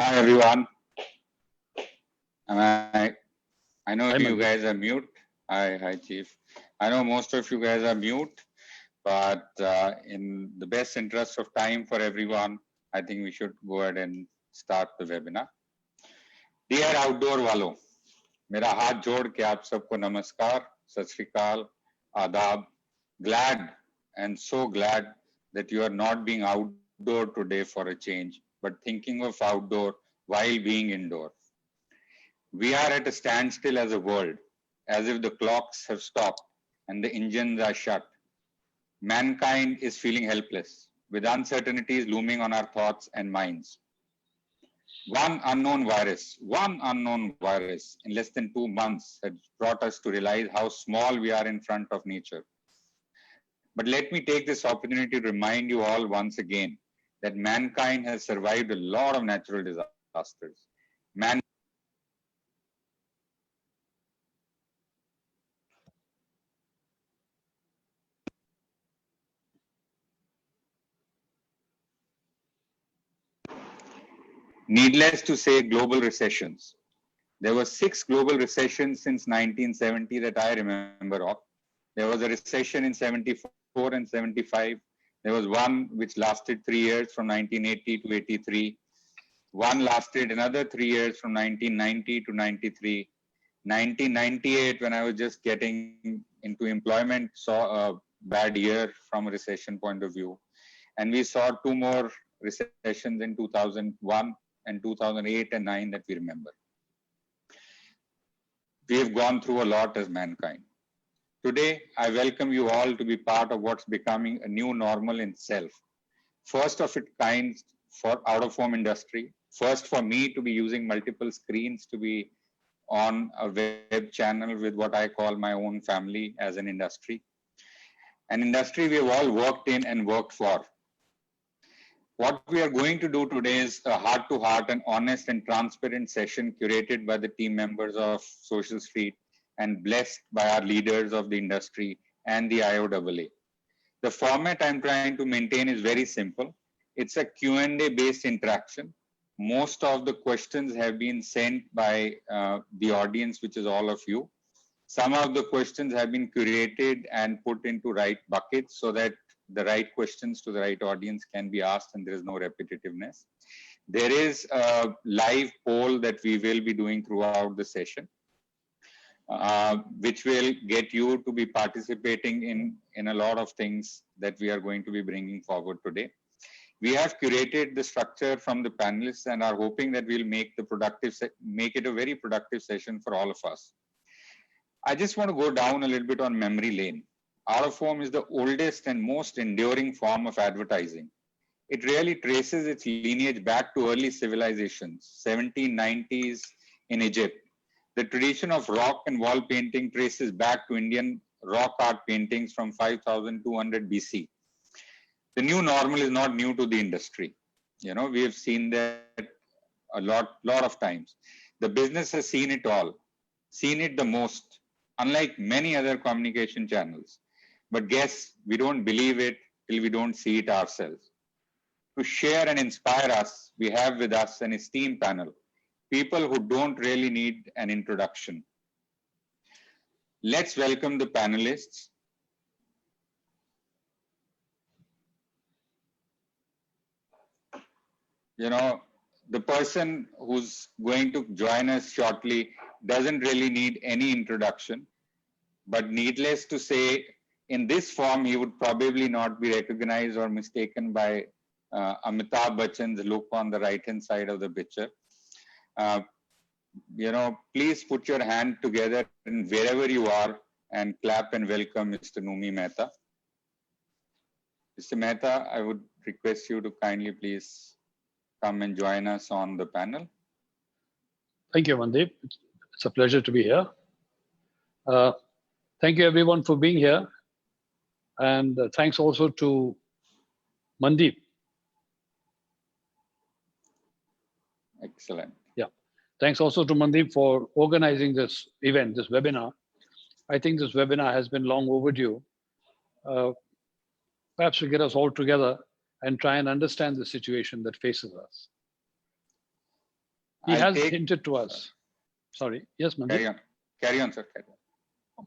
Hi everyone. Am I know Hi, you Mandeep. guys are mute. Hi Chief. I know most of you guys are mute, but in the best interest of time for everyone, I think we should go ahead and start the webinar. Dear outdoor वालों, मेरा हाथ जोड़ के आप सबको नमस्कार, सत श्री अकाल, आदाब. Glad and so glad that you are not being outdoor today for a change, but thinking of outdoor while being indoor. We are at a standstill as a world, as if the clocks have stopped and the engines are shut. Mankind is feeling helpless, with uncertainties looming on our thoughts and minds. One unknown virus in less than 2 months has brought us to realize how small we are in front of nature. But let me take this opportunity to remind you all once again that mankind has survived a lot of natural disasters. Needless to say, global recessions. There were 6 global recessions since 1970 that I remember of. There was a recession in 74 and 75. There was one which lasted 3 years from 1980 to 83. One lasted another 3 years from 1990 to 93. 1998, when I was just getting into employment, saw a bad year from a recession point of view. And we saw 2 more recessions in 2001 and 2008 and 9 that we remember. We have gone through a lot as mankind. Today, I welcome you all to be part of what's becoming a new normal in itself. First of its kind for out-of-home industry. First for me to be using multiple screens to be on a web channel with what I call my own family as an industry. An industry we have all worked in and worked for. What we are going to do today is a heart-to-heart and honest and transparent session curated by the team members of Social Street and blessed by our leaders of the industry and the IOAA. The format I'm trying to maintain is very simple. It's a Q&A based interaction. Most of the questions have been sent by the audience, which is all of you. Some of the questions have been curated and put into right buckets so that the right questions to the right audience can be asked and there is no repetitiveness. There is a live poll that we will be doing throughout the session, which will get you to be participating in a lot of things that we are going to be bringing forward today. We have curated the structure from the panelists and are hoping that we'll make it a very productive session for all of us. I just want to go down a little bit on memory lane. Out-of-home is the oldest and most enduring form of advertising. It really traces its lineage back to early civilizations, 1790s in Egypt. The tradition of rock and wall painting traces back to Indian rock art paintings from 5200 BC. The new normal is not new to the industry. You know, we have seen that a lot of times. The business has seen it all, seen it the most, unlike many other communication channels. But guess we don't believe it till we don't see it ourselves. To share and inspire us, we have with us an esteemed panel, people who don't really need an introduction. Let's welcome the panelists. You know, the person who's going to join us shortly doesn't really need any introduction, but needless to say, in this form, he would probably not be recognized or mistaken by Amitabh Bachchan's look on the right-hand side of the picture. You know, please put your hand together and wherever you are and clap and welcome Mr. Noomi Mehta. Mr. Mehta, I would request you to kindly please come and join us on the panel. Thank you, Mandeep. It's a pleasure to be here. Thank you, everyone, for being here. And thanks also to Mandeep. Excellent. Yeah. Thanks also to Mandeep for organizing this event, this webinar. I think this webinar has been long overdue. Perhaps to get us all together and try and understand the situation that faces us. He has hinted to us. Sorry. Yes, Mandeep. Carry on, sir. Carry on.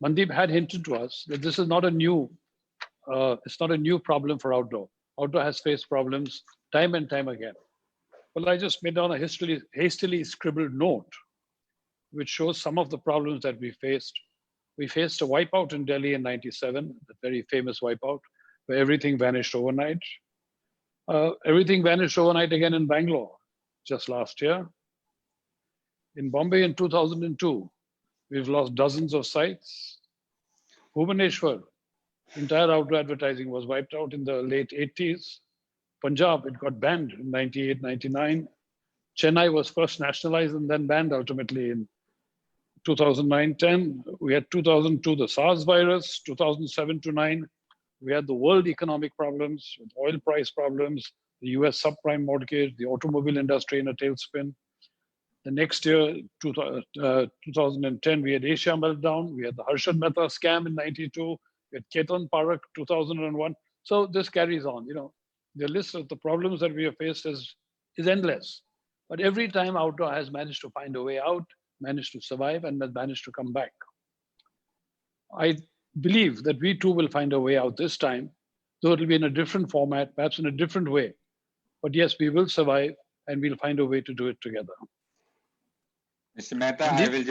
Mandeep had hinted to us that this is not a new, it's not a new problem for outdoor. Outdoor has faced problems time and time again. Well, I just made down a hastily scribbled note, which shows some of the problems that we faced. We faced a wipeout in Delhi in '97, the very famous wipeout, where everything vanished overnight. Everything vanished overnight again in Bangalore just last year. In Bombay in 2002, we've lost dozens of sites. Bhubaneswar, entire outdoor advertising was wiped out in the late 80s. Punjab, it got banned in 98, 99. Chennai was first nationalized and then banned ultimately in 2009-10. We had 2002, the SARS virus, 2007 to 9. We had the world economic problems with oil price problems, the US subprime mortgage, the automobile industry in a tailspin. The next year, 2010, we had Asia meltdown. We had the Harshad Mehta scam in 92. We had Ketan Parak, 2001. So this carries on. You know, the list of the problems that we have faced is endless. But every time outdoor has managed to find a way out, managed to survive, and has managed to come back. I believe that we too will find a way out this time, though it will be in a different format, perhaps in a different way. But yes, we will survive, and we'll find a way to do it together. Mr. Mehta, I will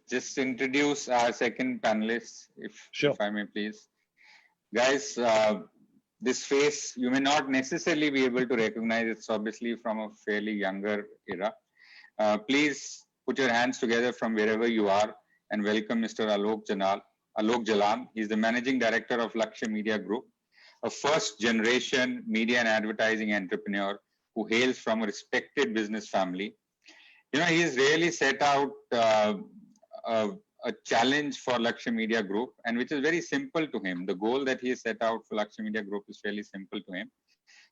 just introduce our second panelist, if I may please. Guys, this face, you may not necessarily be able to recognize. It's obviously from a fairly younger era. Please put your hands together from wherever you are and welcome Mr. Alok Jalan. He's the Managing Director of Laqshya Media Group, a first-generation media and advertising entrepreneur who hails from a respected business family. You know, he's really set out a challenge for Laqshya Media Group, and which is very simple to him. The goal that he set out for Laqshya Media Group is fairly simple to him: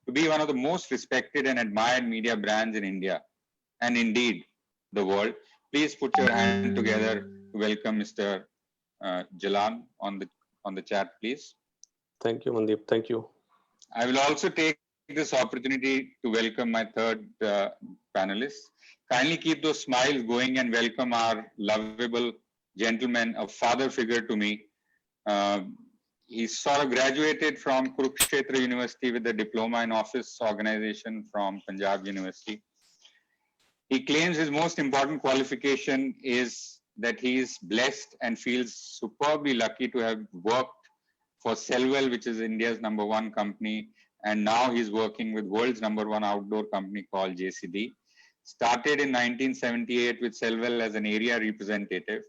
to be one of the most respected and admired media brands in India, and indeed the world. Please put your hand together to welcome Mr. Jalan on the chat, please. Thank you, Mandeep. Thank you. I will also take this opportunity to welcome my third panelist. Kindly keep those smiles going and welcome our lovable gentleman, a father figure to me. He sort of graduated from Kurukshetra University with a diploma in office organization from Punjab University. He claims his most important qualification is that he is blessed and feels superbly lucky to have worked for Selvel, which is India's #1 company, and now he's working with world's #1 outdoor company called JCD. Started in 1978 with Selvel as an area representative,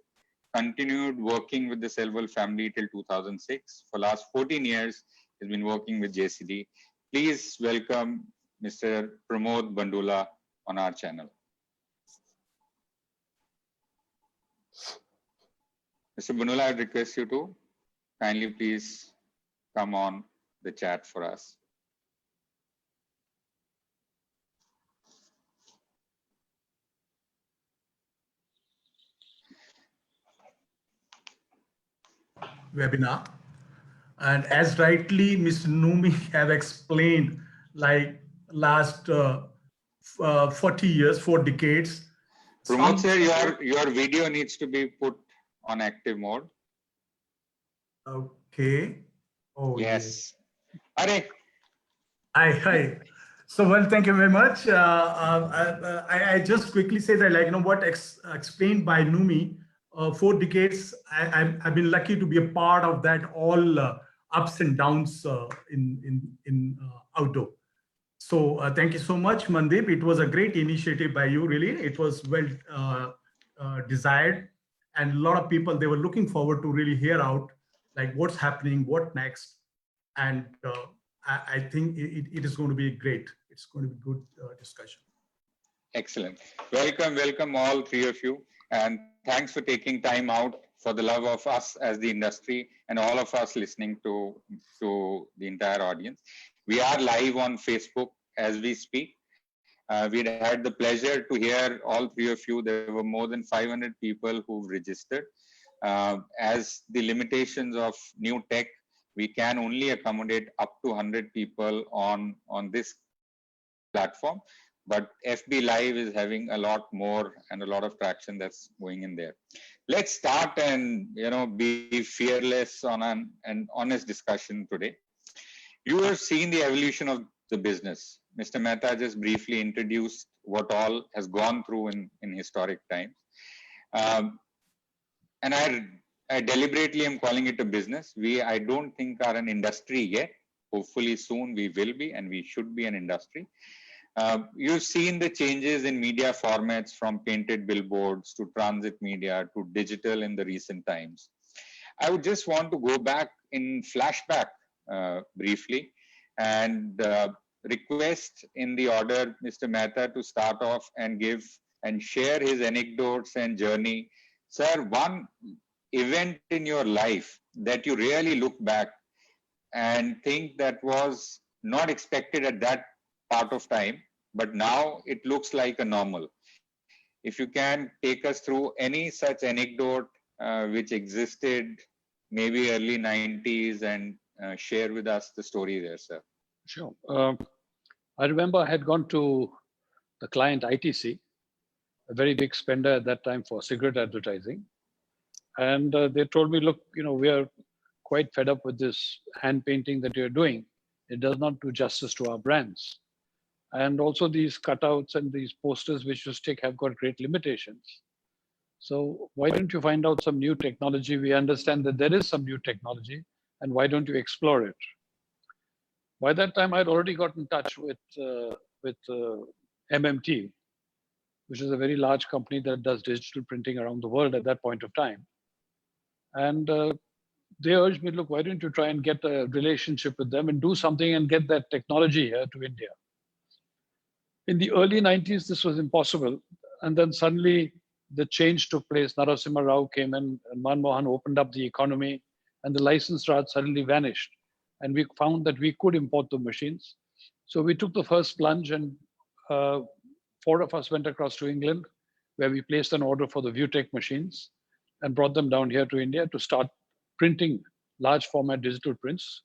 continued working with the Selvel family till 2006. For last 14 years, he's been working with JCD. Please welcome Mr. Pramod Bandula on our channel. Mr. Bandula, I request you to kindly please come on the chat for us. Webinar, and as rightly Mr. Noomi have explained, like last 40 years, 4 decades. Pramod sir, your video needs to be put on active mode. Okay. Oh yes. Are. Hi. So well, thank you very much. I just quickly say that, like, you know, what explained by Noomi. 4 decades, I've been lucky to be a part of that, all ups and downs in outdoor. So thank you so much, Mandeep. It was a great initiative by you, really. It was well desired, and a lot of people, they were looking forward to really hear out, like, what's happening, what next. And I think it is going to be great. It's going to be good discussion. Excellent. Welcome all 3 of you. And thanks for taking time out for the love of us as the industry and all of us listening to the entire audience. We are live on Facebook as we speak. We had the pleasure to hear all 3 of you. There were more than 500 people who've registered. As the limitations of new tech, we can only accommodate up to 100 people on this platform. but FB Live is having a lot more and a lot of traction that's going in there. Let's start and be fearless on an honest discussion today. You have seen the evolution of the business. Mr. Mehta just briefly introduced what all has gone through in historic times. And I deliberately am calling it a business. I don't think are an industry yet. Hopefully soon we will be, and we should be an industry. You've seen the changes in media formats from painted billboards to transit media to digital in the recent times. I would just want to go back in flashback briefly and request in the order Mr. Mehta to start off and give and share his anecdotes and journey. Sir, one event in your life that you really look back and think that was not expected at that part of time, but now it looks like a normal. If you can take us through any such anecdote which existed maybe early 90s and share with us the story there, sir. Sure. I remember I had gone to the client ITC, a very big spender at that time for cigarette advertising. And they told me, look, we are quite fed up with this hand painting that you're doing. It does not do justice to our brands. And also these cutouts and these posters which you stick have got great limitations. So why don't you find out some new technology? We understand that there is some new technology, and why don't you explore it? By that time, I'd already got in touch with MMT, which is a very large company that does digital printing around the world at that point of time. And they urged me, look, why don't you try and get a relationship with them and do something and get that technology here to India? In the early 90s, this was impossible. And then suddenly the change took place. Narasimha Rao came in and Manmohan opened up the economy, and the license Raj suddenly vanished. And we found that we could import the machines. So we took the first plunge, and 4 of us went across to England, where we placed an order for the ViewTech machines and brought them down here to India to start printing large format digital prints.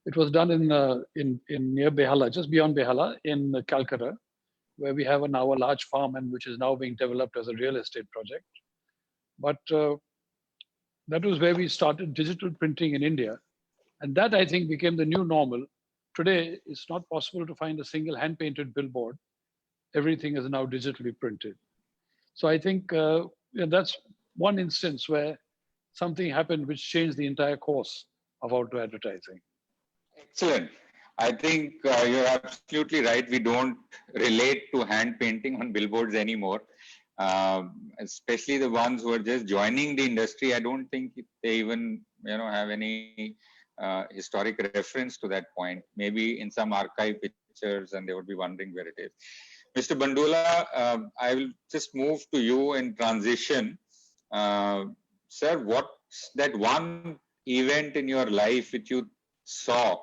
It was done in near Behala, just beyond Behala in Calcutta, where we have now a large farm and which is now being developed as a real estate project. But that was where we started digital printing in India. And that, I think, became the new normal. Today, it's not possible to find a single hand-painted billboard. Everything is now digitally printed. So I think that's one instance where something happened which changed the entire course of outdoor advertising. Excellent. I think you're absolutely right. We don't relate to hand painting on billboards anymore, especially the ones who are just joining the industry. I don't think they even have any historic reference to that point. Maybe in some archive pictures, and they would be wondering where it is. Mr. Bandula, I will just move to you in transition. Sir, what's that one event in your life which you saw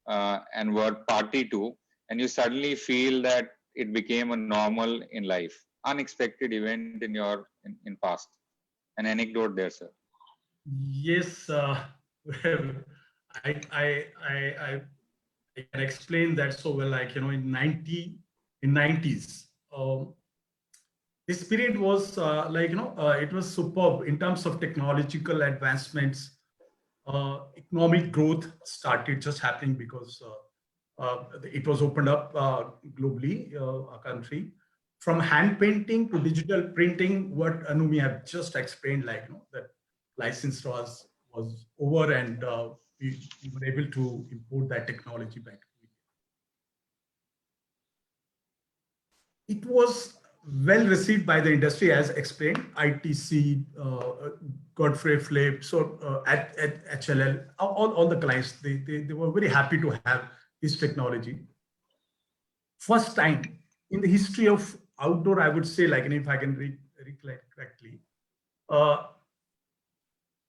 and were party to, and you suddenly feel that it became a normal in life? Unexpected event in your in past. An anecdote there, sir. Yes, I can explain that so well. Like in 90s, this period was it was superb in terms of technological advancements. Economic growth started just happening because it was opened up globally, a country. From hand painting to digital printing, what Noomi have just explained, that license was over, and we were able to import that technology back to India. It was well received by the industry, as explained. ITC, Godfrey Flip, so at HLL, all the clients, they were very happy to have this technology. First time in the history of outdoor, I would say, and if I can recollect correctly,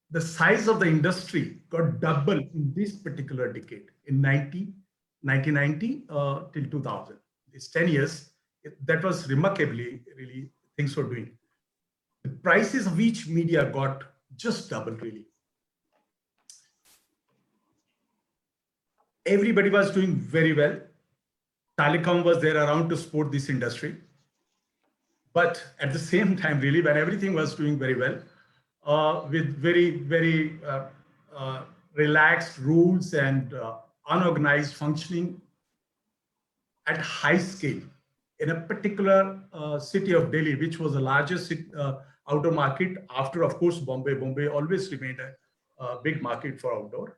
the size of the industry got double in this particular decade, in 1990 till 2000. It's 10 years. That was remarkably, really, things were doing. The prices of each media got just double, really. Everybody was doing very well. telecom was there around to support this industry. But at the same time, really, when everything was doing very well, with very relaxed rules and unorganized functioning at high scale in a particular city of Delhi, which was the largest outdoor market after, of course, Bombay. Bombay always remained a big market for outdoor.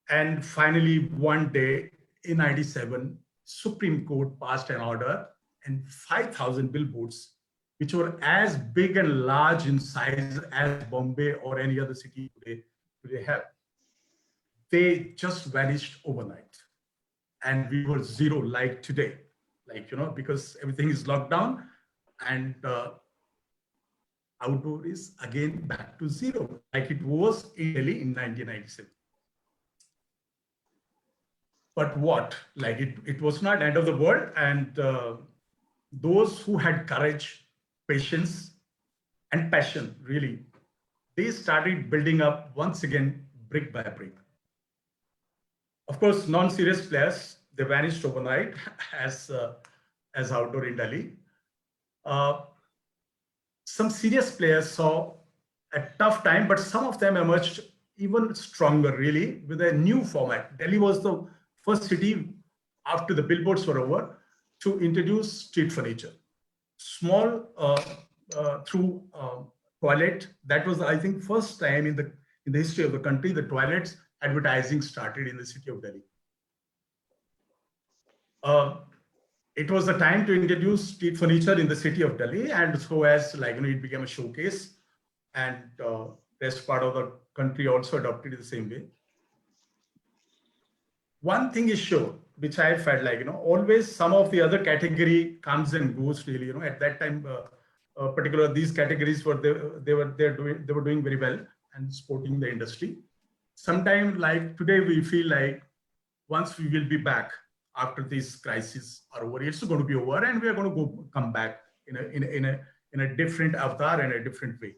And finally, one day in 97, Supreme Court passed an order and 5,000 billboards, which were as big and large in size as Bombay or any other city today have. They just vanished overnight. And we were zero like today, because everything is locked down and outdoor is again back to zero, like it was in Delhi in 1997. But what? Like it was not end of the world. And those who had courage, patience, and passion, really, they started building up once again, brick by brick. Of course, non-serious players, they vanished overnight as outdoor in Delhi. Some serious players saw a tough time, but some of them emerged even stronger, really, with a new format. Delhi was the first city after the billboards were over to introduce street furniture. Small through toilet. That was, I think, first time in the history of the country the toilets advertising started in the city of Delhi. It was the time to introduce street furniture in the city of Delhi, and so as it became a showcase, and rest part of the country also adopted it the same way. One thing is sure, which I felt always some of the other category comes and goes. Really, at that time, particular these categories they were doing very well and supporting the industry. Sometimes, like today, we feel like once we will be back after this crisis are over, it's going to be over, and we are going to come back in a different avatar and a different way.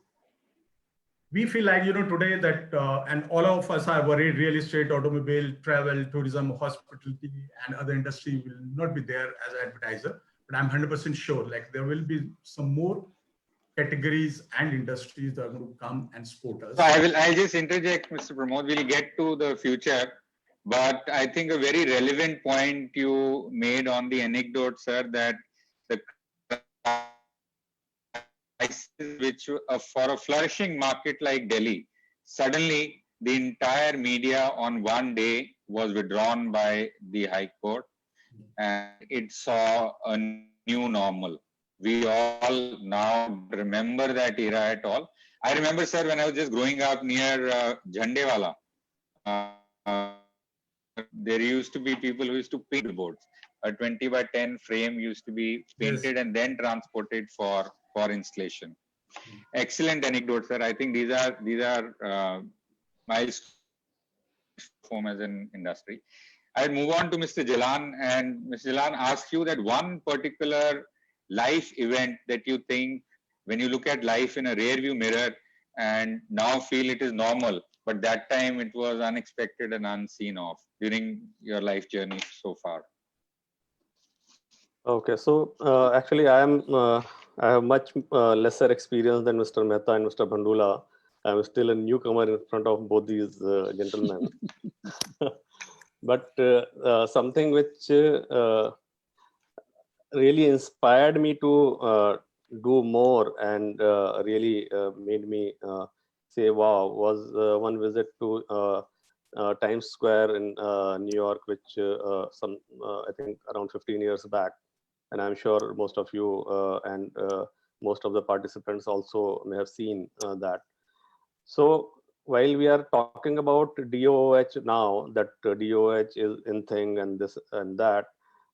We feel like today that and all of us are worried. Real estate, automobile, travel, tourism, hospitality, and other industry will not be there as an advertiser. But I'm 100% sure there will be some more categories and industries that are going to come and support us. So I'll just interject, Mr. Pramod. We'll get to the future, but I think a very relevant point you made on the anecdote, sir, that the crisis which for a flourishing market like Delhi, suddenly the entire media on one day was withdrawn by the High Court, and it saw a new normal. We all now remember that era at all. I remember, sir, when I was just growing up near Jhandewala, there used to be people who used to paint the boards. A 20 by 10 frame used to be painted and then transported for installation. Excellent anecdote, sir. I think these are milestones as an industry. I'll move on to Mr. Jalan, and Mr. Jalan asks you that one particular life event that you think, when you look at life in a rear view mirror and now feel it is normal, but that time it was unexpected and unseen of during your life journey so far. Okay, so actually I have much lesser experience than Mr. Mehta and Mr. Bandula. I'm still a newcomer in front of both these gentlemen. But something which really inspired me to do more and really made me say wow was one visit to Times Square in New York, which I think around 15 years back. And I'm sure most of you and most of the participants also may have seen that. So while we are talking about DOOH now, that DOOH is in thing and this and that,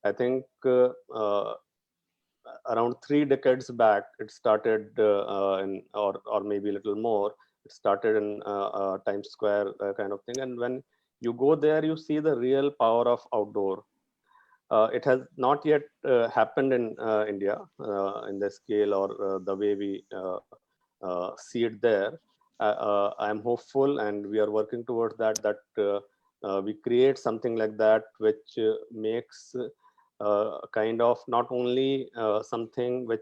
I think around 3 decades back, it started or maybe a little more, it started in Times Square kind of thing. And when you go there, you see the real power of outdoor. It has not yet happened in India in the scale or the way we see it there. I'm hopeful, and we are working towards that we create something like that, which makes kind of not only something which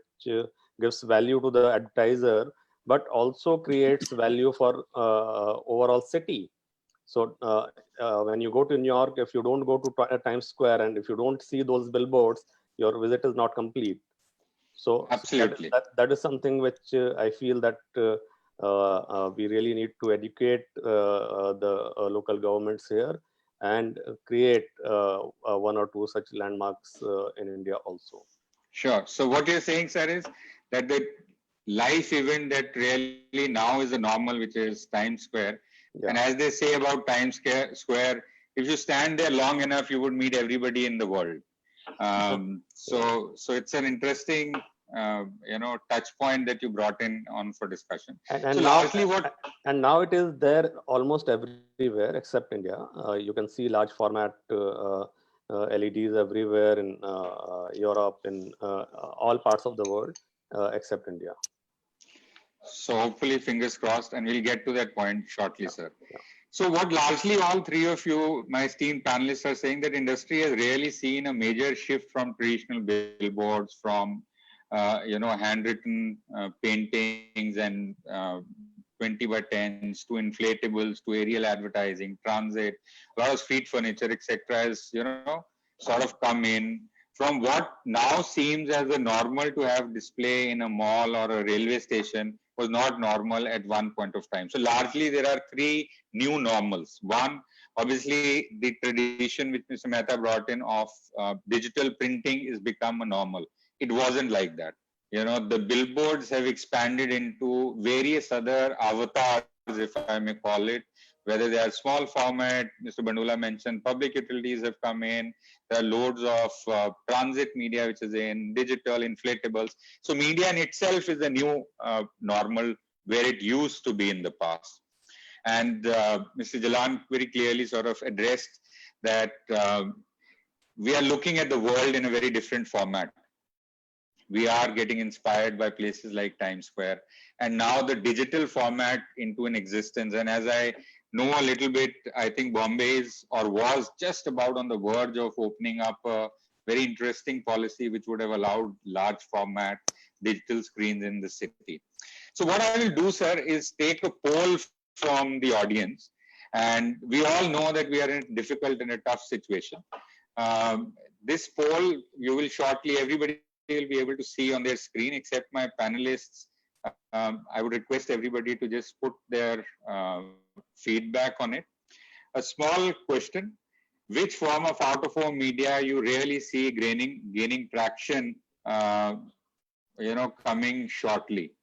gives value to the advertiser, but also creates value for overall city. So when you go to New York, if you don't go to Times Square and if you don't see those billboards, your visit is not complete. So Absolutely. that is something which I feel that we really need to educate the local governments here and create one or two such landmarks in India also. Sure. So what you're saying, sir, is that the life event that really now is the normal, which is Times Square. Yeah. And as they say about Times Square, if you stand there long enough, you would meet everybody in the world. So it's an interesting, touch point that you brought in on for discussion. And So now, largely and now it is there almost everywhere except India. You can see large format LEDs everywhere in Europe, in all parts of the world except India. So hopefully, fingers crossed, and we'll get to that point shortly, sir. Yeah. So what largely all three of you, my esteemed panelists, are saying that industry has really seen a major shift from traditional billboards, from handwritten paintings and 20 by 10s to inflatables to aerial advertising, transit, a lot of street furniture, etc. has sort of come in. From what now seems as a normal to have display in a mall or a railway station was not normal at one point of time. So largely there are three new normals. One, obviously the tradition which Mr. Mehta brought in of digital printing is become a normal. It wasn't like that. The billboards have expanded into various other avatars, if I may call it, whether they are small format. Mr. Bandula mentioned public utilities have come in. There are loads of transit media, which is in digital, inflatables. So media in itself is a new normal where it used to be in the past. And Mr. Jalan very clearly sort of addressed that we are looking at the world in a very different format. We are getting inspired by places like Times Square, and now the digital format into an existence. And as I know a little bit, I think Bombay is or was just about on the verge of opening up a very interesting policy which would have allowed large format digital screens in the city. So what I will do, sir, is take a poll from the audience. And we all know that we are in a difficult and a tough situation. This poll, you will shortly, everybody will be able to see on their screen except my panelists. I would request everybody to just put their feedback on it. A small question: which form of out-of-home media you really see gaining traction, coming shortly?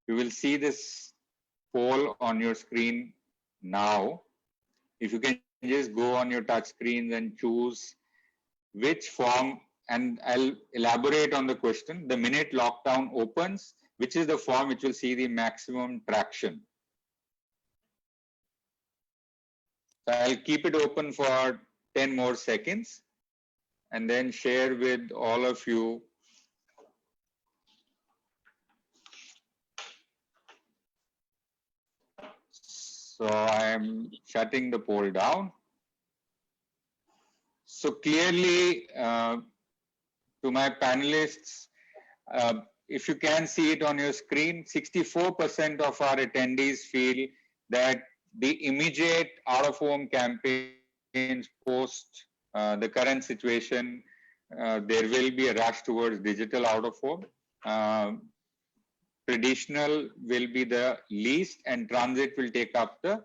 You will see this poll on your screen now. If you can just go on your touch screens and choose which form, and I'll elaborate on the question. The minute lockdown opens, which is the form which will see the maximum traction? So I'll keep it open for 10 more seconds and then share with all of you. So I'm shutting the poll down. So clearly, to my panelists, if you can see it on your screen, 64% of our attendees feel that the immediate out-of-home campaigns post the current situation, there will be a rush towards digital out-of-home. Traditional will be the least, and transit will take up the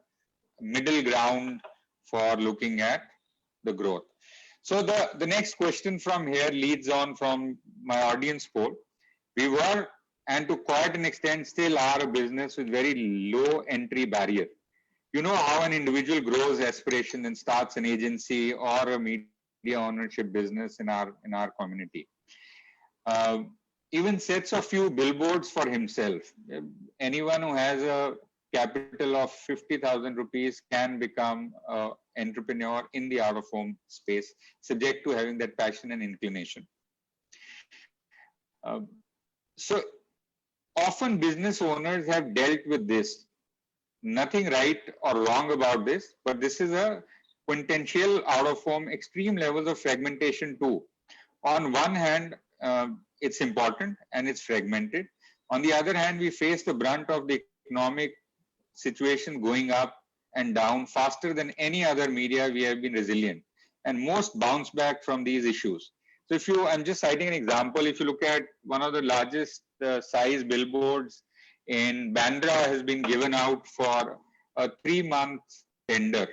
middle ground for looking at the growth. So the next question from here leads on from my audience poll. We were, and to quite an extent still are, a business with very low entry barrier. You know how an individual grows aspiration and starts an agency or a media ownership business in our community. Even sets a few billboards for himself. Anyone who has a capital of 50,000 rupees can become an entrepreneur in the out-of-home space, subject to having that passion and inclination. So often business owners have dealt with this. Nothing right or wrong about this, but this is a quintessential out-of-home, extreme levels of fragmentation too. On one hand, it's important and it's fragmented. On the other hand, we face the brunt of the economic situation going up and down faster than any other media. We have been resilient and most bounce back from these issues. So if you, I'm just citing an example, if you look at one of the largest size billboards in Bandula has been given out for a 3-month tender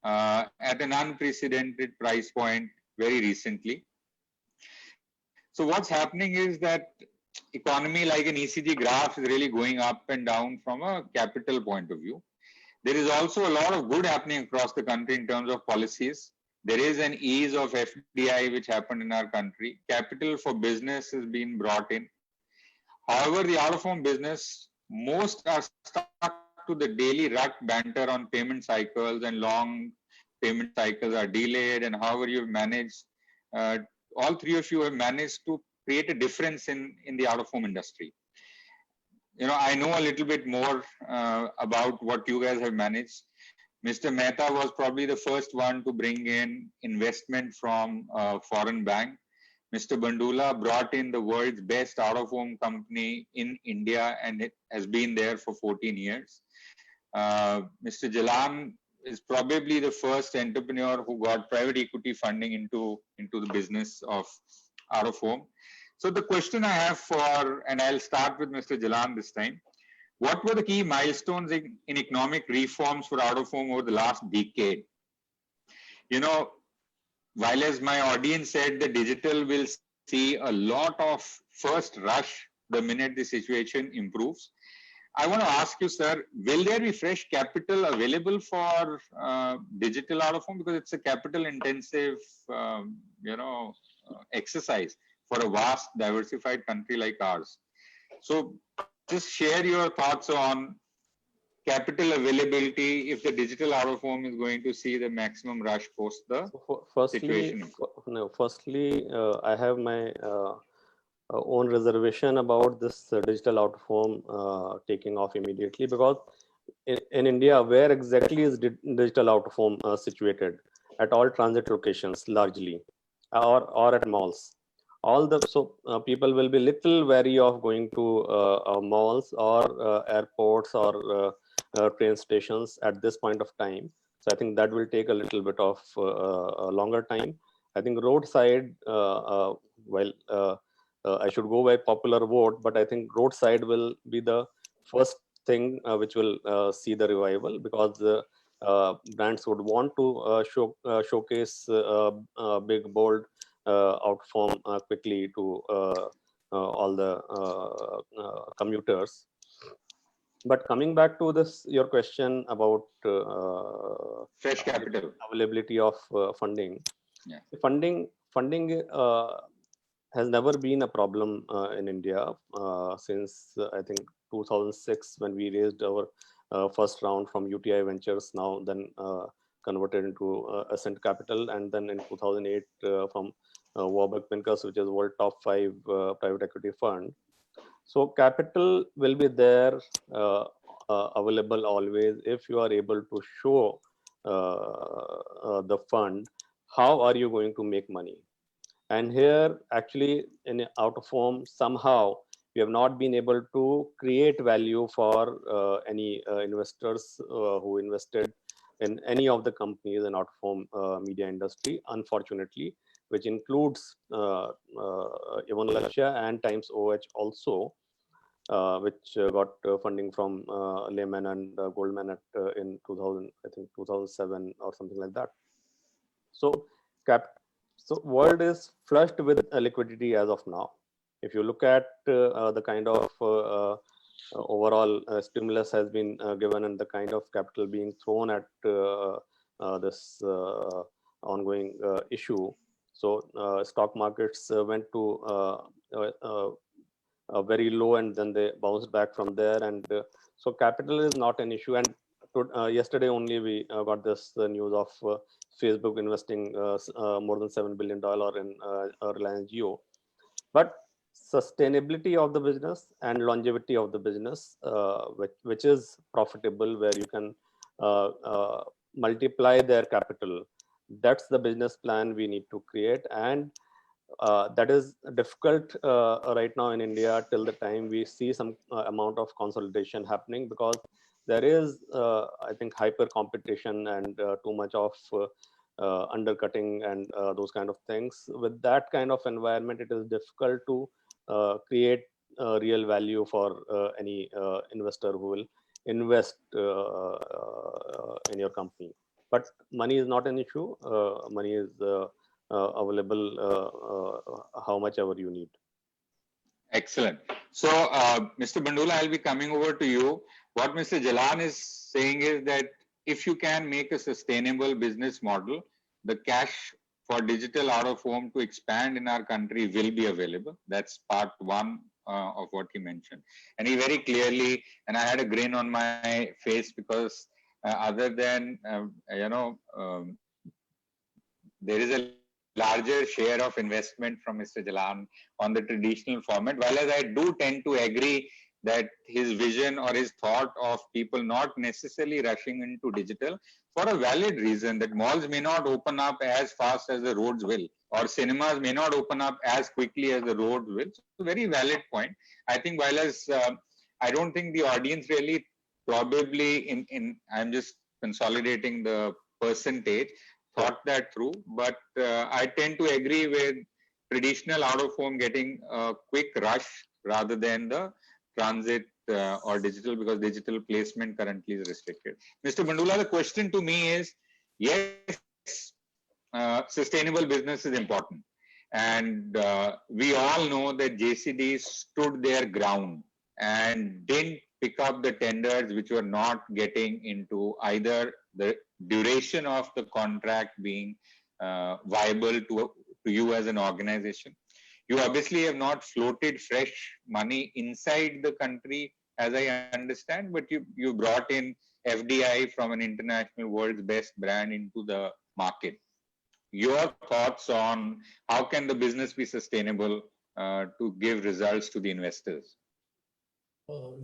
at an unprecedented price point very recently. So what's happening is that economy, like an ECG graph, is really going up and down from a capital point of view. There is also a lot of good happening across the country in terms of policies. There is an ease of FDI which happened in our country. Capital for business has been brought in. However, the out-of-home business, most are stuck to the daily rut banter on payment cycles, and long payment cycles are delayed. And however you've managed, all three of you have managed to create a difference in the out-of-home industry. You know, I know a little bit more about what you guys have managed. Mr. Mehta was probably the first one to bring in investment from a foreign bank. Mr. Bandula brought in the world's best out-of-home company in India, and it has been there for 14 years. Mr. Jalan is probably the first entrepreneur who got private equity funding into the business of out-of-home. So the question I have for, and I'll start with Mr. Jalan this time, what were the key milestones in economic reforms for out-of-home over the last decade? You know, while as my audience said, the digital will see a lot of first rush the minute the situation improves. I want to ask you, sir, will there be fresh capital available for digital out-of-home? Because it's a capital intensive, exercise for a vast diversified country like ours. So just share your thoughts on capital availability if the digital out-of-home is going to see the maximum rush post the situation. Firstly, I have my own reservation about this digital out-of-home taking off immediately, because in India, where exactly is digital out-of-home situated? At all transit locations largely, or at malls. People will be little wary of going to malls or airports or train stations at this point of time. So I think that will take a little bit of a longer time. I think roadside, I should go by popular vote, but I think roadside will be the first thing which will see the revival, because the brands would want to showcase big, bold out-of-home quickly to all the commuters. But coming back to this, your question about fresh capital availability of funding. Yeah. Funding has never been a problem in India since I think 2006, when we raised our first round from UTI Ventures, now then converted into Ascent Capital, and then in 2008 from Warburg Pincus, which is world top 5 private equity fund. So capital will be there, available always, if you are able to show the fund. How are you going to make money? And here, actually, in out-of-home, somehow we have not been able to create value for any investors who invested in any of the companies in out-of-home media industry, unfortunately, which includes even Laqshya and Times OH also, which got funding from Lehman and Goldman in 2007 or something like that. So world is flushed with liquidity as of now. If you look at the kind of overall stimulus has been given, and the kind of capital being thrown at this ongoing issue. So stock markets went to very low, and then they bounced back from there. And so capital is not an issue. And yesterday only we got this news of Facebook investing more than $7 billion in Reliance Jio. But sustainability of the business and longevity of the business, which is profitable, where you can multiply their capital, that's the business plan we need to create. And That is difficult right now in India till the time we see some amount of consolidation happening, because there is, I think, hyper competition and too much of undercutting and those kind of things. With that kind of environment, it is difficult to create real value for any investor who will invest in your company. But money is not an issue. Money is available how much ever you need. Excellent. So, Mr. Bandula, I'll be coming over to you. What Mr. Jalan is saying is that if you can make a sustainable business model, the cash for digital out of home to expand in our country will be available. That's part one of what he mentioned. And he very clearly, and I had a grin on my face because other than, there is a larger share of investment from Mr. Jalan on the traditional format, while as I do tend to agree that his vision or his thought of people not necessarily rushing into digital for a valid reason, that malls may not open up as fast as the roads will, or cinemas may not open up as quickly as the roads will. So very valid point. I think while as I don't think the audience really probably I'm just consolidating the percentage, thought that through, but I tend to agree with traditional out of home getting a quick rush rather than the transit or digital, because digital placement currently is restricted. Mr. Bandula, the question to me is, yes, sustainable business is important. And we all know that JCD stood their ground and didn't pick up the tenders which were not getting into either the duration of the contract being viable to you as an organization. You obviously have not floated fresh money inside the country, as I understand, but you brought in FDI from an international world's best brand into the market. Your thoughts on how can the business be sustainable to give results to the investors?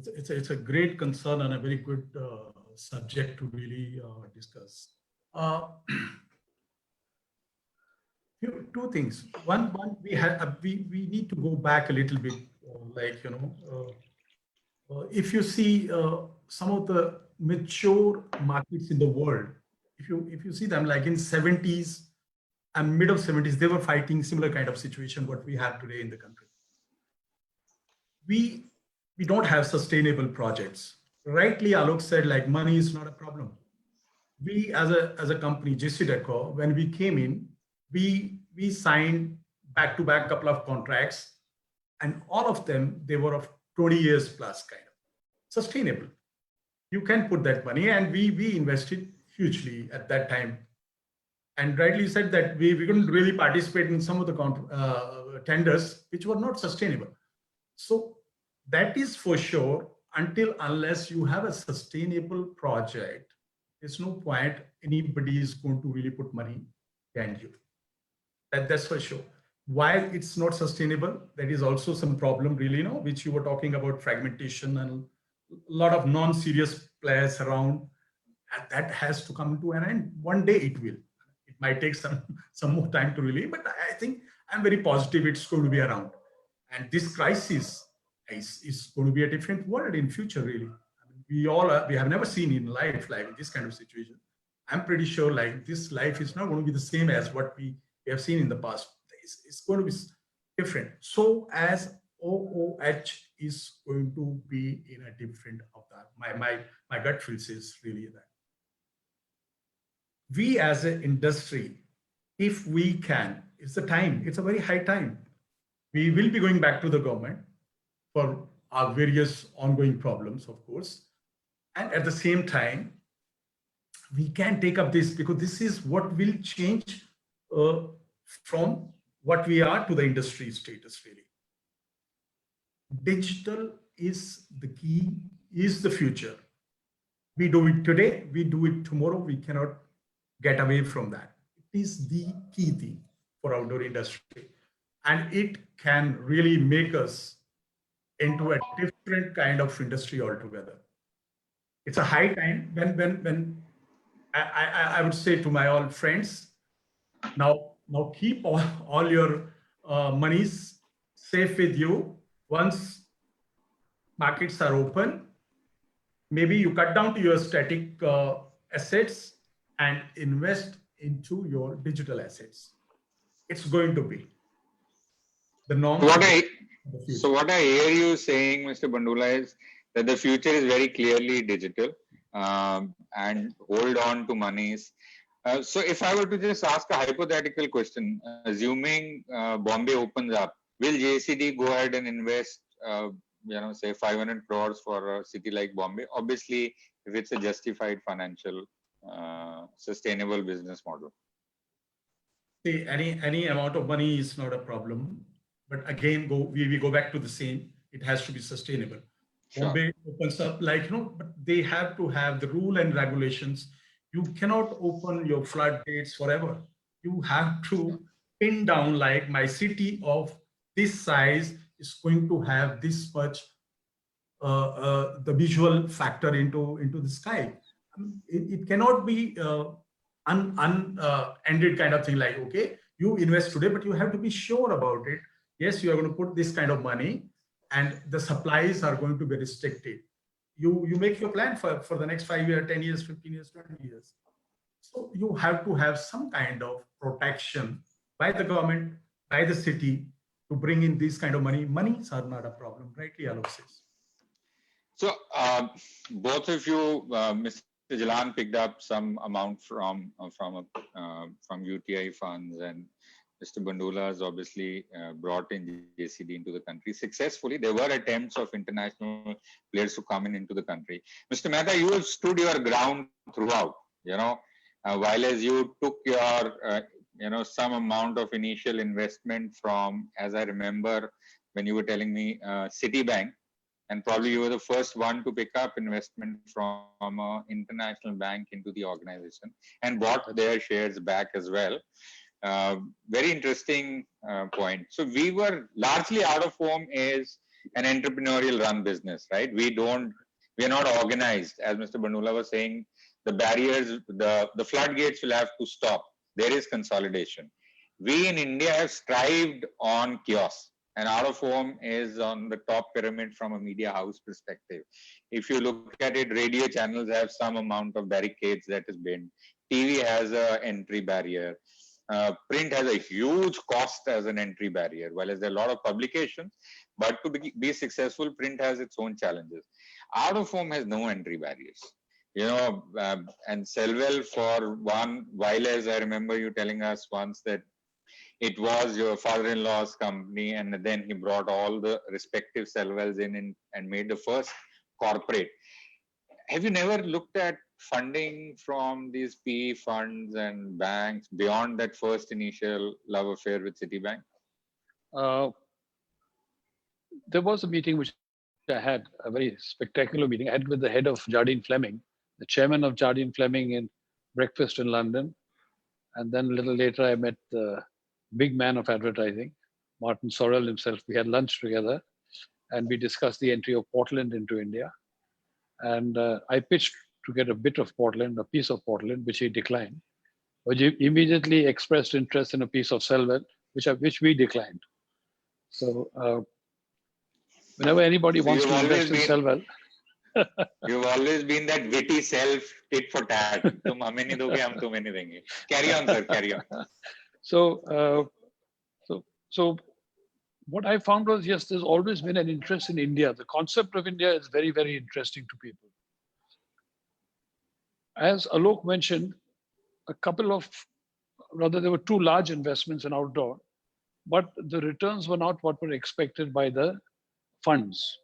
It's a great concern and a very good subject to really discuss. Two things. One, we need to go back a little bit. If you see some of the mature markets in the world, if you see them, like in 70s and mid of 70s, they were fighting similar kind of situation what we have today in the country. We don't have sustainable projects. Rightly, Alok said, like, money is not a problem. We as a company, JCDecaux, when we came in, we signed back-to-back couple of contracts, and all of them, they were of 20 years plus kind of sustainable. You can put that money, and we invested hugely at that time. And rightly said that we couldn't really participate in some of the tenders which were not sustainable. So that is for sure, unless you have a sustainable project, there's no point anybody is going to really put money behind you. That's for sure. While it's not sustainable, there is also some problem really, which you were talking about, fragmentation and a lot of non-serious players around, and that has to come to an end. One day it will. It might take some more time to really, but I think I'm very positive it's going to be around. And this crisis is going to be a different world in future, really. I mean, we have never seen in life like this kind of situation. I'm pretty sure like this life is not going to be the same as what we have seen in the past. It's going to be different. So as OOH is going to be in a different avatar. My gut feel is really that. We as an industry, if we can, it's a time, it's a very high time. We will be going back to the government for our various ongoing problems, of course. And at the same time, we can take up this, because this is what will change from what we are to the industry status, really. Digital is the key, is the future. We do it today, we do it tomorrow, we cannot get away from that. It is the key thing for outdoor industry. And it can really make us into a different kind of industry altogether. It's a high time when I would say to my all friends, now keep all your monies safe with you. Once markets are open, maybe you cut down to your static assets and invest into your digital assets. It's going to be the norm. So what I hear you saying, Mr. Bandula, is that the future is very clearly digital, and hold on to monies. So if I were to just ask a hypothetical question, assuming Bombay opens up, will JCD go ahead and invest, say 500 crores for a city like Bombay? Obviously, if it's a justified financial, sustainable business model. See, any amount of money is not a problem, but again, we go back to the same. It has to be sustainable. Sure. Bombay opens up, but they have to have the rule and regulations. You cannot open your floodgates forever. You have to pin down, like, my city of this size is going to have this much the visual factor into the sky. It cannot be ended kind of thing, like, okay, you invest today, but you have to be sure about it. Yes, you are going to put this kind of money and the supplies are going to be restricted. You make your plan for the next 5 years, 10 years, 15 years, 20 years. So you have to have some kind of protection by the government, by the city, to bring in this kind of money. Monies are not a problem, rightly Alok says. So both of you, Mr. Jalan picked up some amount from UTI funds, and Mr. Bandula has obviously brought in JCD into the country successfully. There were attempts of international players to come into the country. Mr. Mehta, you have stood your ground throughout, while as you took your, some amount of initial investment from, as I remember, when you were telling me, Citibank, and probably you were the first one to pick up investment from an international bank into the organization and bought their shares back as well. Very interesting point. So we were largely out of home is an entrepreneurial run business, right? We are not organized. As Mr. Bandula was saying, the barriers, the floodgates will have to stop. There is consolidation. We in India have strived on chaos. And out of home is on the top pyramid from a media house perspective. If you look at it, radio channels have some amount of barricades that is been. TV has an entry barrier. Print has a huge cost as an entry barrier, while there are a lot of publications. But to be successful, print has its own challenges. Out of home has no entry barriers. And Selvel, for one, while as I remember you telling us once that it was your father-in-law's company, and then he brought all the respective Selvels in and made the first corporate. Have you never looked at funding from these PE funds and banks beyond that first initial love affair with Citibank? There was a meeting which I had, a very spectacular meeting I had with the head of Jardine Fleming, the chairman of Jardine Fleming, in breakfast in London. And then a little later, I met the big man of advertising, Martin Sorrell himself. We had lunch together and we discussed the entry of Portland into India. And I pitched to get a bit of Portland, a piece of Portland, which he declined. But he immediately expressed interest in a piece of Selvel, which we declined. So whenever anybody wants to invest in Selvel, you've always been that witty self, tit for tat. Tum hame nahi doge, hum tumhe nahi denge. Carry on, sir. Carry on. So what I found was, yes, there's always been an interest in India. The concept of India is very, very interesting to people. As Alok mentioned, there were two large investments in outdoor, but the returns were not what were expected by the funds.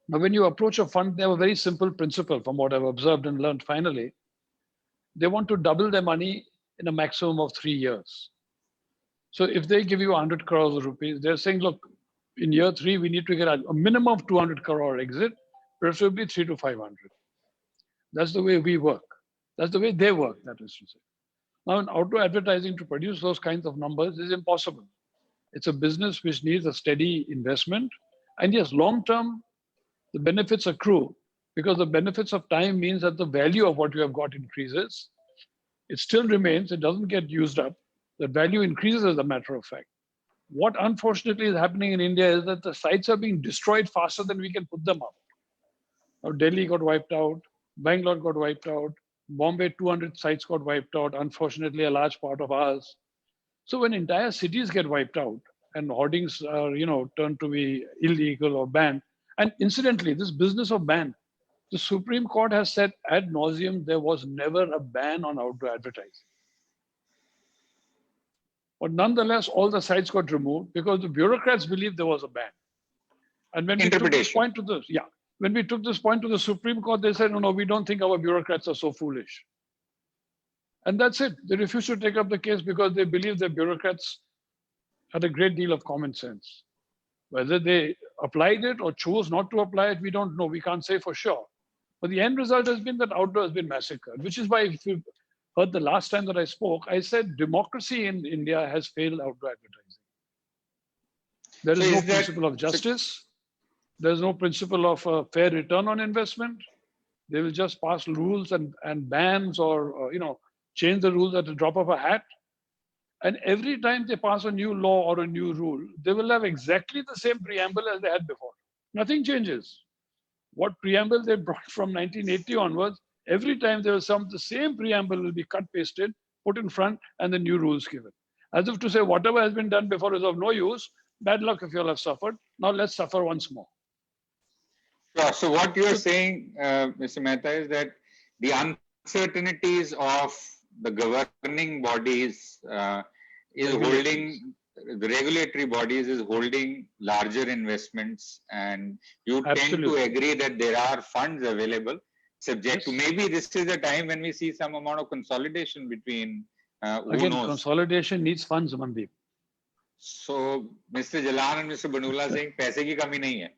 Now, when you approach a fund, they have a very simple principle from what I've observed and learned finally. They want to double their money in a maximum of 3 years. So if they give you 100 crores of rupees, they're saying, look, in year 3, we need to get a minimum of 200 crore exit, preferably 300 to 500. That's the way we work. That's the way they work, that is to say. Now, in outdoor advertising, to produce those kinds of numbers is impossible. It's a business which needs a steady investment. And yes, long-term, the benefits accrue, because the benefits of time means that the value of what you have got increases. It still remains, it doesn't get used up. The value increases as a matter of fact. What unfortunately is happening in India is that the sites are being destroyed faster than we can put them up. Now, Delhi got wiped out, Bangalore got wiped out, Bombay 200 sites got wiped out, unfortunately a large part of ours. So when entire cities get wiped out and hoardings are, turned to be illegal or banned, and incidentally, this business of ban, the Supreme Court has said ad nauseum there was never a ban on outdoor advertising. But nonetheless, all the sites got removed because the bureaucrats believed there was a ban. And when we took this point to the Supreme Court, they said, no, we don't think our bureaucrats are so foolish. And that's it. They refused to take up the case because they believe the bureaucrats had a great deal of common sense. Whether they applied it or chose not to apply it, we don't know. We can't say for sure. But the end result has been that outdoor has been massacred, which is why if you heard the last time that I spoke, I said democracy in India has failed outdoor advertising. There is no principle of justice. There's no principle of a fair return on investment. They will just pass rules and bans or change the rules at the drop of a hat. And every time they pass a new law or a new rule, they will have exactly the same preamble as they had before. Nothing changes. What preamble they brought from 1980 onwards, every time there was the same preamble will be cut, pasted, put in front, and the new rules given. As if to say, whatever has been done before is of no use. Bad luck if you all have suffered. Now let's suffer once more. Sure. So what you're saying, Mr. Mehta, is that the uncertainties of the governing bodies is holding, the regulatory bodies is holding larger investments, and you tend to agree that there are funds available, subject to maybe this is the time when we see some amount of consolidation between again, consolidation needs funds, Mandeep. So Mr. Jalan and Mr. Bandula saying paise ki kami nahi hai.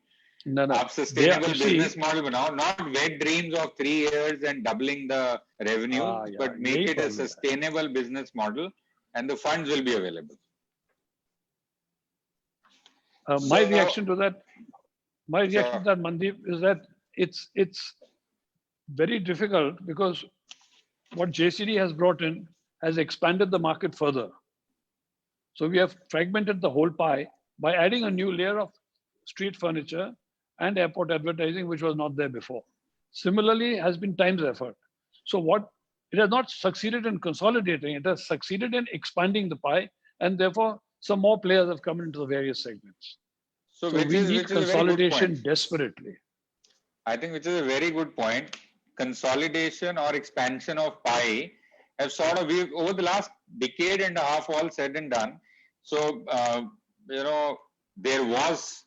No. आप sustainable business model बनाओ, not wet dreams of 3 years and doubling the revenue, but make it a sustainable business model, and the funds will be available. My reaction to that, Mandeep, is that it's very difficult because what JCD has brought in has expanded the market further. So we have fragmented the whole pie by adding a new layer of street furniture and airport advertising, which was not there before. Similarly, has been Times' effort. So it has not succeeded in consolidating, it has succeeded in expanding the pie, and therefore some more players have come into the various segments. So we need consolidation desperately. I think which is a very good point. Consolidation or expansion of pie have sort of, over the last decade and a half, all said and done. So, there was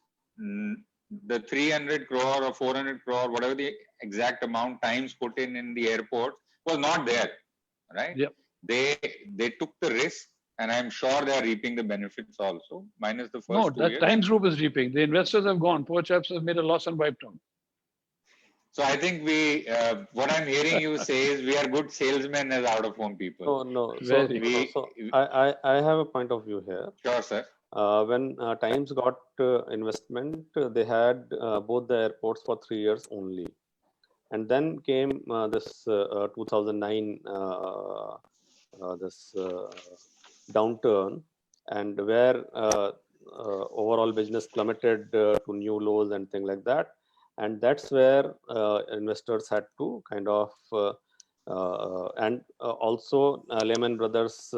the 300 crore or 400 crore, whatever the exact amount Times put in the airport was not there, right? Yep. They took the risk, and I'm sure they are reaping the benefits also, minus the first 2 years. No, that Times group is reaping. The investors have gone. Poor chaps have made a loss and wiped out. So I think what I'm hearing you say is we are good salesmen as out-of-home people. No. So I have a point of view here. Sure, sir. When Times got investment, they had both the airports for 3 years only. And then came this 2009, this downturn, and where overall business plummeted to new lows and things like that. And that's where investors had to kind of, and also Lehman Brothers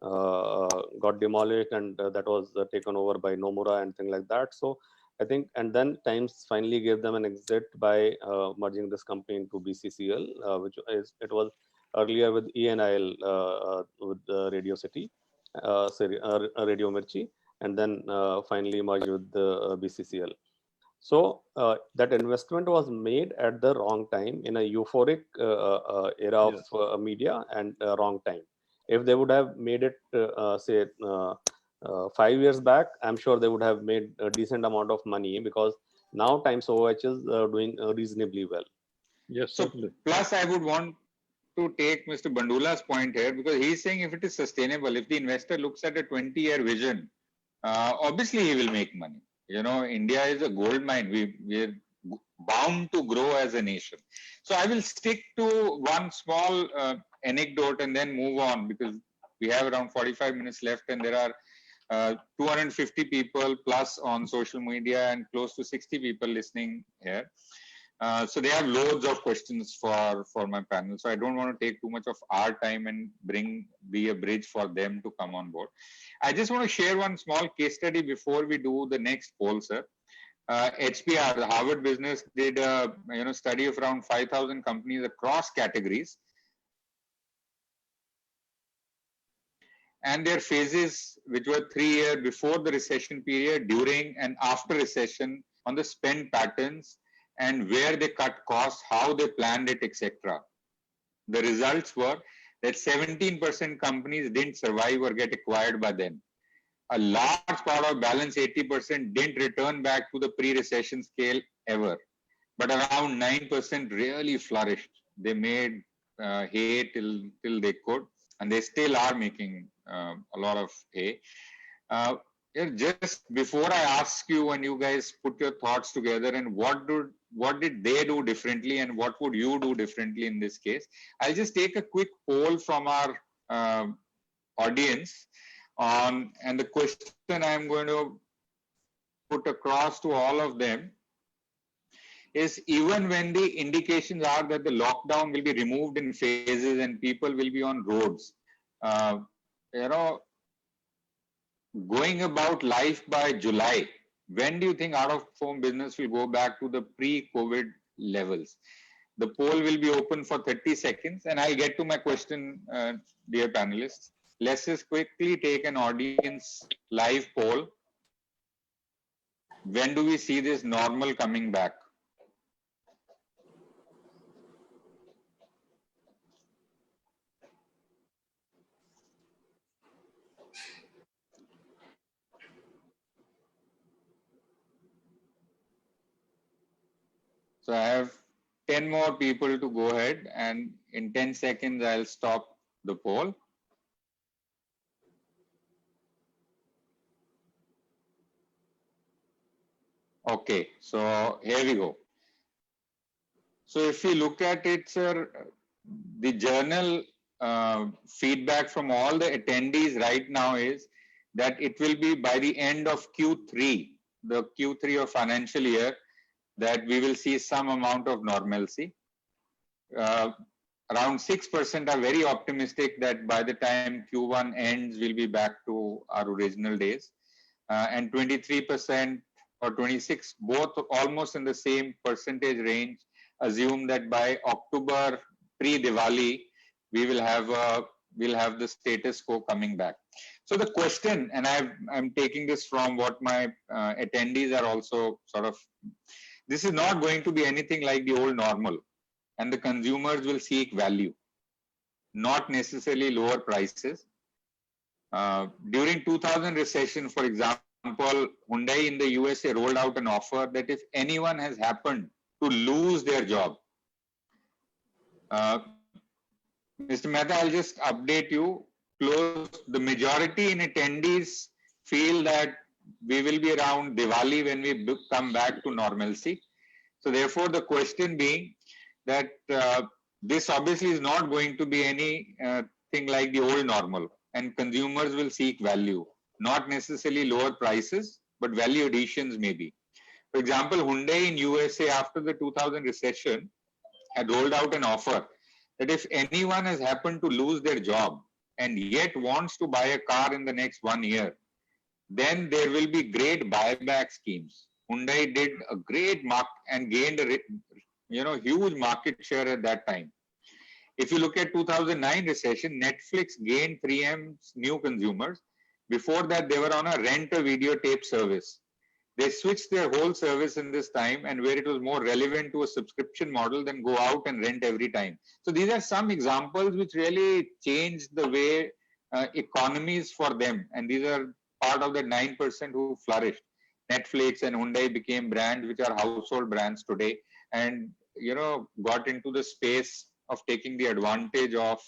got demolished, and that was taken over by Nomura and things like that. So I think, and then Times finally gave them an exit by merging this company into BCCL, which it was earlier with ENIL with Radio City, Radio Mirchi, and then finally merged with the BCCL. So that investment was made at the wrong time in a euphoric era of media, and wrong time. If they would have made it, say, 5 years back, I'm sure they would have made a decent amount of money, because now Times OOH is doing reasonably well. Yes, so certainly. Plus, I would want to take Mr. Bandula's point here, because he's saying if it is sustainable, if the investor looks at a 20-year vision, obviously he will make money. India is a gold mine. We're bound to grow as a nation. So I will stick to one small anecdote and then move on, because we have around 45 minutes left, and there are 250 people plus on social media and close to 60 people listening here. So they have loads of questions for my panel. So I don't want to take too much of our time and be a bridge for them to come on board. I just want to share one small case study before we do the next poll, sir. HBR, the Harvard Business, did a study of around 5,000 companies across categories, and their phases, which were 3 years before the recession period, during and after recession, on the spend patterns and where they cut costs, how they planned it, etc. The results were that 17% companies didn't survive or get acquired by then. A large part of balance, 80%, didn't return back to the pre-recession scale ever. But around 9% really flourished. They made hay till they could, and they still are making a lot of hay. Just before I ask you, and you guys put your thoughts together, and what did they do differently, and what would you do differently in this case? I'll just take a quick poll from our audience on, and the question I'm going to put across to all of them is, even when the indications are that the lockdown will be removed in phases and people will be on roads, going about life by July, when do you think out-of-home business will go back to the pre-COVID levels? The poll will be open for 30 seconds, and I'll get to my question, dear panelists. Let's just quickly take an audience live poll. When do we see this normal coming back? So I have 10 more people to go ahead, and in 10 seconds, I'll stop the poll. Okay, so here we go. So if we look at it, sir, the journal feedback from all the attendees right now is that it will be by the end of Q3, the Q3 of financial year, that we will see some amount of normalcy. Around 6% are very optimistic that by the time Q1 ends, we'll be back to our original days. And 23% or 26, both almost in the same percentage range, assume that by October, pre-Diwali, we'll have the status quo coming back. So the question, and I'm taking this from what my attendees are also sort of, this is not going to be anything like the old normal, and the consumers will seek value, not necessarily lower prices. During 2000 recession, for example, Hyundai in the USA rolled out an offer that if anyone has happened to lose their job, Mr. Mehta, I'll just update you. The majority in attendees feel that we will be around Diwali when we come back to normalcy. So therefore, the question being that this obviously is not going to be anything like the old normal, and consumers will seek value, not necessarily lower prices, but value additions maybe. For example, Hyundai in USA after the 2000 recession had rolled out an offer that if anyone has happened to lose their job and yet wants to buy a car in the next 1 year, then there will be great buyback schemes. Hyundai did a great and gained a huge market share at that time. If you look at 2009 recession, Netflix gained 3M's new consumers. Before that, they were on a rent-a-videotape service. They switched their whole service in this time, and where it was more relevant to a subscription model than go out and rent every time. So these are some examples which really changed the way economies for them, and these are part of the 9% who flourished. Netflix and Hyundai became brands which are household brands today, and got into the space of taking the advantage of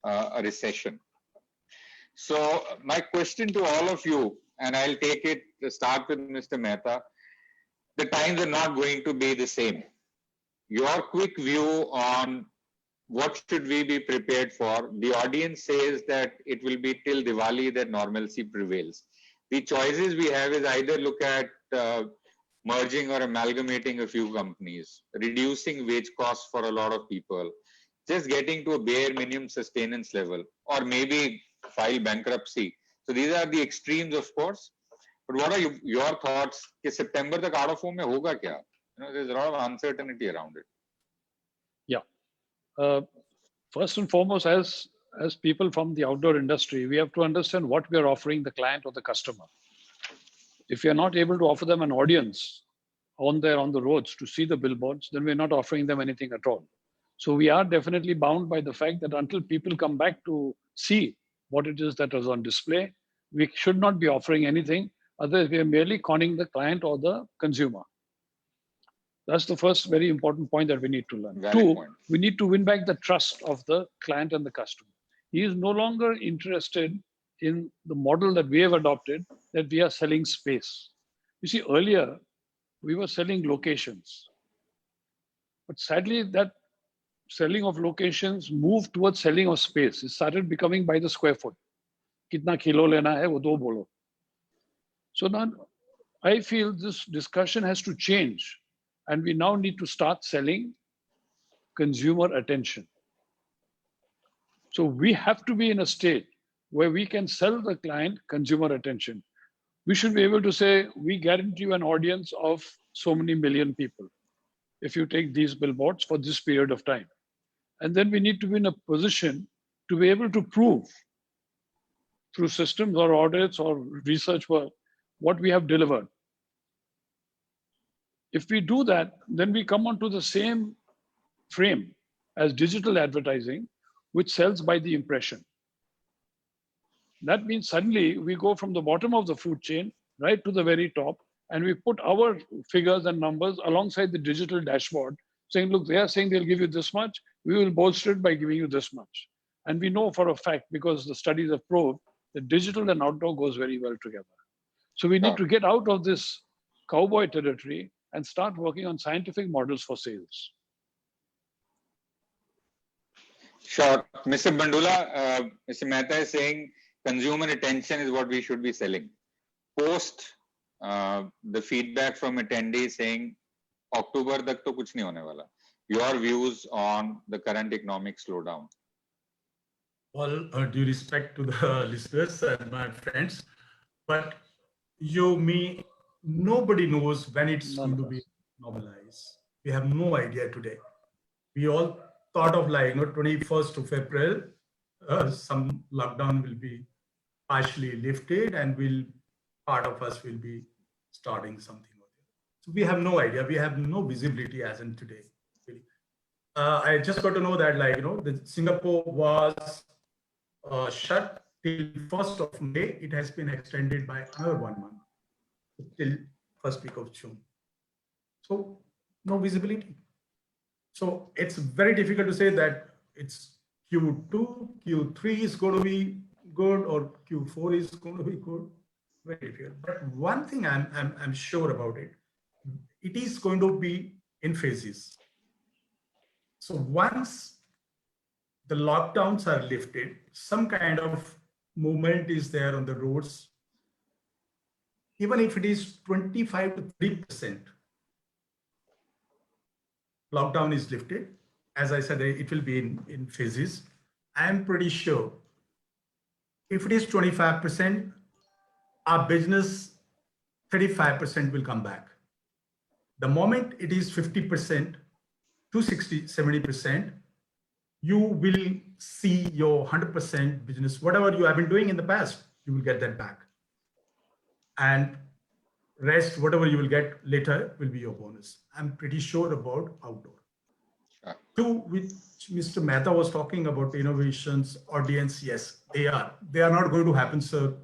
a recession. So my question to all of you, and I'll take it to start with Mr. Mehta, the times are not going to be the same. Your quick view on what should we be prepared for? The audience says that it will be till Diwali that normalcy prevails. The choices we have is either look at merging or amalgamating a few companies, reducing wage costs for a lot of people, just getting to a bare minimum sustenance level, or maybe file bankruptcy. So these are the extremes, of course. But what are your thoughts? कि September तक out of home में होगा क्या? There's a lot of uncertainty around it. Yeah. First and foremost, as people from the outdoor industry, we have to understand what we are offering the client or the customer. If we are not able to offer them an audience on the roads to see the billboards, then we're not offering them anything at all. So we are definitely bound by the fact that until people come back to see what it is that is on display, we should not be offering anything. Otherwise, we are merely conning the client or the consumer. That's the first very important point that we need to learn. Two, we need to win back the trust of the client and the customer. He is no longer interested in the model that we have adopted, that we are selling space. You see, earlier, we were selling locations. But sadly, that selling of locations moved towards selling of space. It started becoming by the square foot. Kitna kilo lena hai, wo do bolo. So now, I feel this discussion has to change. And we now need to start selling consumer attention. So we have to be in a state where we can sell the client consumer attention. We should be able to say, we guarantee you an audience of so many million people if you take these billboards for this period of time. And then we need to be in a position to be able to prove through systems or audits or research work what we have delivered. If we do that, then we come onto the same frame as digital advertising, which sells by the impression. That means suddenly we go from the bottom of the food chain right to the very top, and we put our figures and numbers alongside the digital dashboard, saying, look, they are saying they'll give you this much, we will bolster it by giving you this much. And we know for a fact, because the studies have proved, that digital and outdoor goes very well together. So we need to get out of this cowboy territory and start working on scientific models for sales. Sure. Mr. Bandula, Mr. Mehta is saying consumer attention is what we should be selling. Post the feedback from attendees saying October tak to kuch nahi hone wala. Your views on the current economic slowdown? All due respect to the listeners and my friends, but nobody knows when it's going to be normalized. We have no idea today. We all thought of 21st of April, some lockdown will be partially lifted and part of us will be starting something. So we have no idea. We have no visibility as in today. Really. I just got to know that the Singapore was shut till 1st of May. It has been extended by another 1 month till first week of June. So no visibility. So it's very difficult to say that it's Q2, Q3 is going to be good or Q4 is going to be good. Very difficult. But one thing I'm sure about it is going to be in phases. So once the lockdowns are lifted, some kind of movement is there on the roads. Even if it is 25 to 3%, lockdown is lifted. As I said, it will be in phases. I'm pretty sure if it is 25%, our business 35% will come back. The moment it is 50% to 60, 70%, you will see your 100% business, whatever you have been doing in the past, you will get that back. And rest, whatever you will get later, will be your bonus. I'm pretty sure about outdoor. Two, which Mr. Mehta was talking about, innovations, audience, yes, they are. They are not going to happen so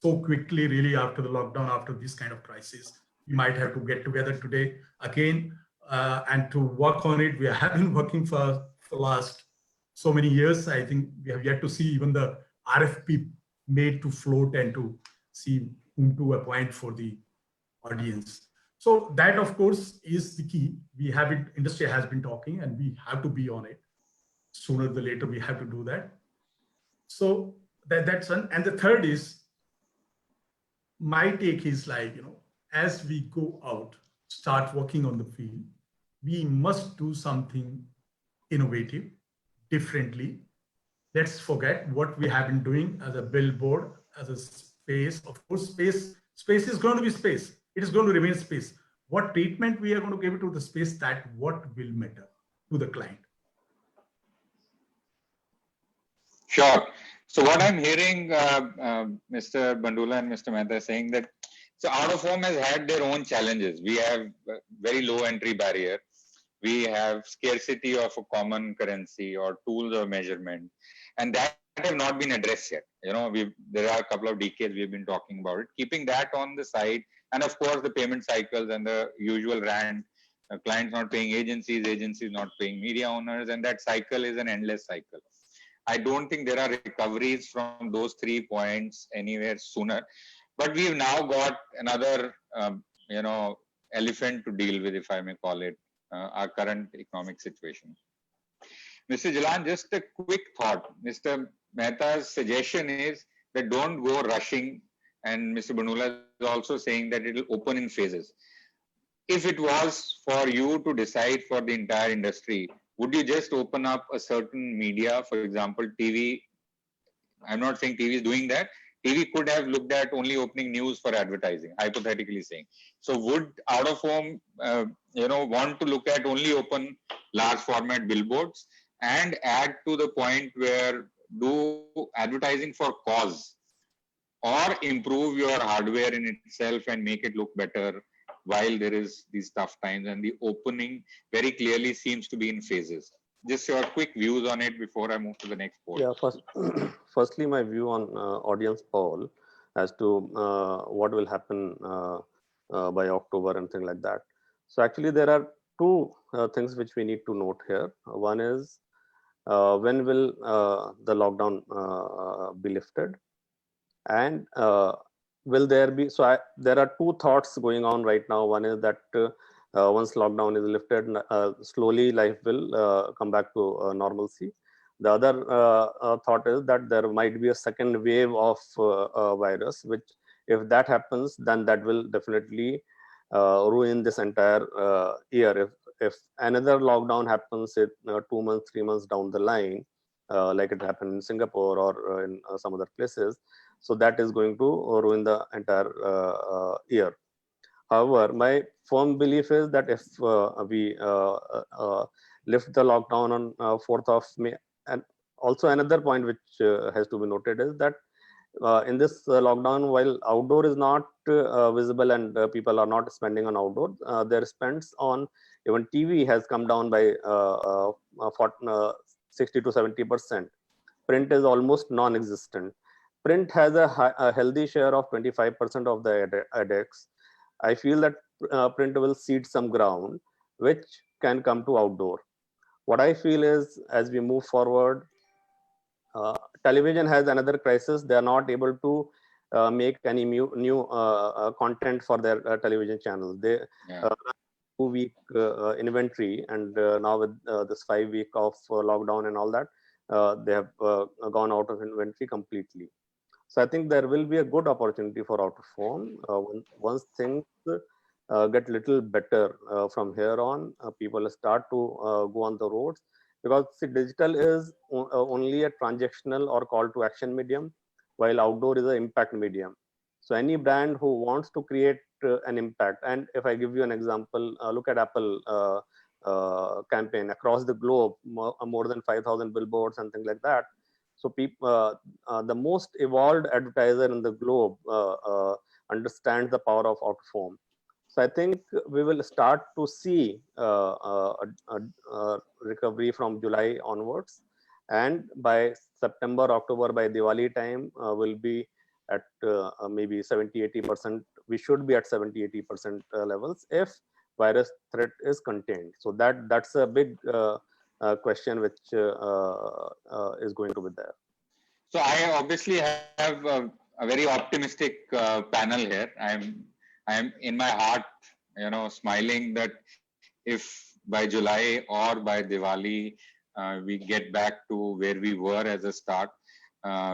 quickly, really, after the lockdown, after this kind of crisis. We might have to get together today again and to work on it. We have been working for the last so many years. I think we have yet to see even the RFP made to float and to see whom to appoint for the audience. So that, of course, is the key. We have it, industry has been talking and we have to be on it. Sooner or later, we have to do that. So that's one. And the third is, my take is like, as we go out, start working on the field, we must do something innovative, differently. Let's forget what we have been doing as a billboard, as a space. Of course, space is going to be space. It is going to remain space. What treatment we are going to give it to the space, that what will matter to the client. Sure. So what I'm hearing, Mr. Bandula and Mr. Mehta saying that, so out of home has had their own challenges. We have very low entry barrier. We have scarcity of a common currency or tools of measurement, and that have not been addressed yet. There are a couple of decades we've been talking about it. Keeping that on the side, and of course the payment cycles and the usual rant, clients not paying agencies, agencies not paying media owners, and that cycle is an endless cycle. I don't think there are recoveries from those 3 points anywhere sooner. But we've now got another, elephant to deal with, if I may call it, our current economic situation. Mr. Jalan, just a quick thought. Mr. Mehta's suggestion is that don't go rushing, and Mr. Bandula is also saying that it will open in phases. If it was for you to decide for the entire industry, would you just open up a certain media, for example, TV? I'm not saying TV is doing that. TV could have looked at only opening news for advertising, hypothetically saying. So would out of home, want to look at only open large format billboards and add to the point where do advertising for cause or improve your hardware in itself and make it look better while there is these tough times, and the opening very clearly seems to be in phases. Just your quick views on it before I move to the next poll. Yeah, firstly, my view on audience poll as to what will happen by October and things like that. So actually, there are two things which we need to note here. One is when will the lockdown be lifted, and will there be? So there are two thoughts going on right now. One is that once lockdown is lifted, slowly life will come back to normalcy. The other thought is that there might be a second wave of virus, which if that happens, then that will definitely ruin this entire year. If another lockdown happens 2 months, 3 months down the line, like it happened in Singapore or in some other places, so that is going to ruin the entire year. However, my firm belief is that if we lift the lockdown on 4th of May, and also another point which has to be noted is that in this lockdown, while outdoor is not visible and people are not spending on outdoor, their spends on even TV has come down by 60 to 70%. Print is almost non-existent. Print has a healthy share of 25% of the edX. I feel that print will cede some ground, which can come to outdoor. What I feel is, as we move forward, television has another crisis. They are not able to make any new content for their television channels. They 2-week inventory, and now with this 5-week of lockdown and all that, they have gone out of inventory completely. So I think there will be a good opportunity for out of home once things get little better from here on. People start to go on the roads, because see, digital is only a transactional or call to action medium, while outdoor is an impact medium. So any brand who wants to create an impact, and if I give you an example, look at Apple campaign across the globe, more than 5,000 billboards and things like that. So people, the most evolved advertiser in the globe understands the power of out of home. So I think we will start to see a recovery from July onwards, and by September, October, by Diwali time, will be at maybe 70-80%. We should be at 70-80% levels if virus threat is contained. So that's a big question which is going to be there. So I obviously have a very optimistic panel here. I'm in my heart, smiling that if by July or by Diwali we get back to where we were as a start,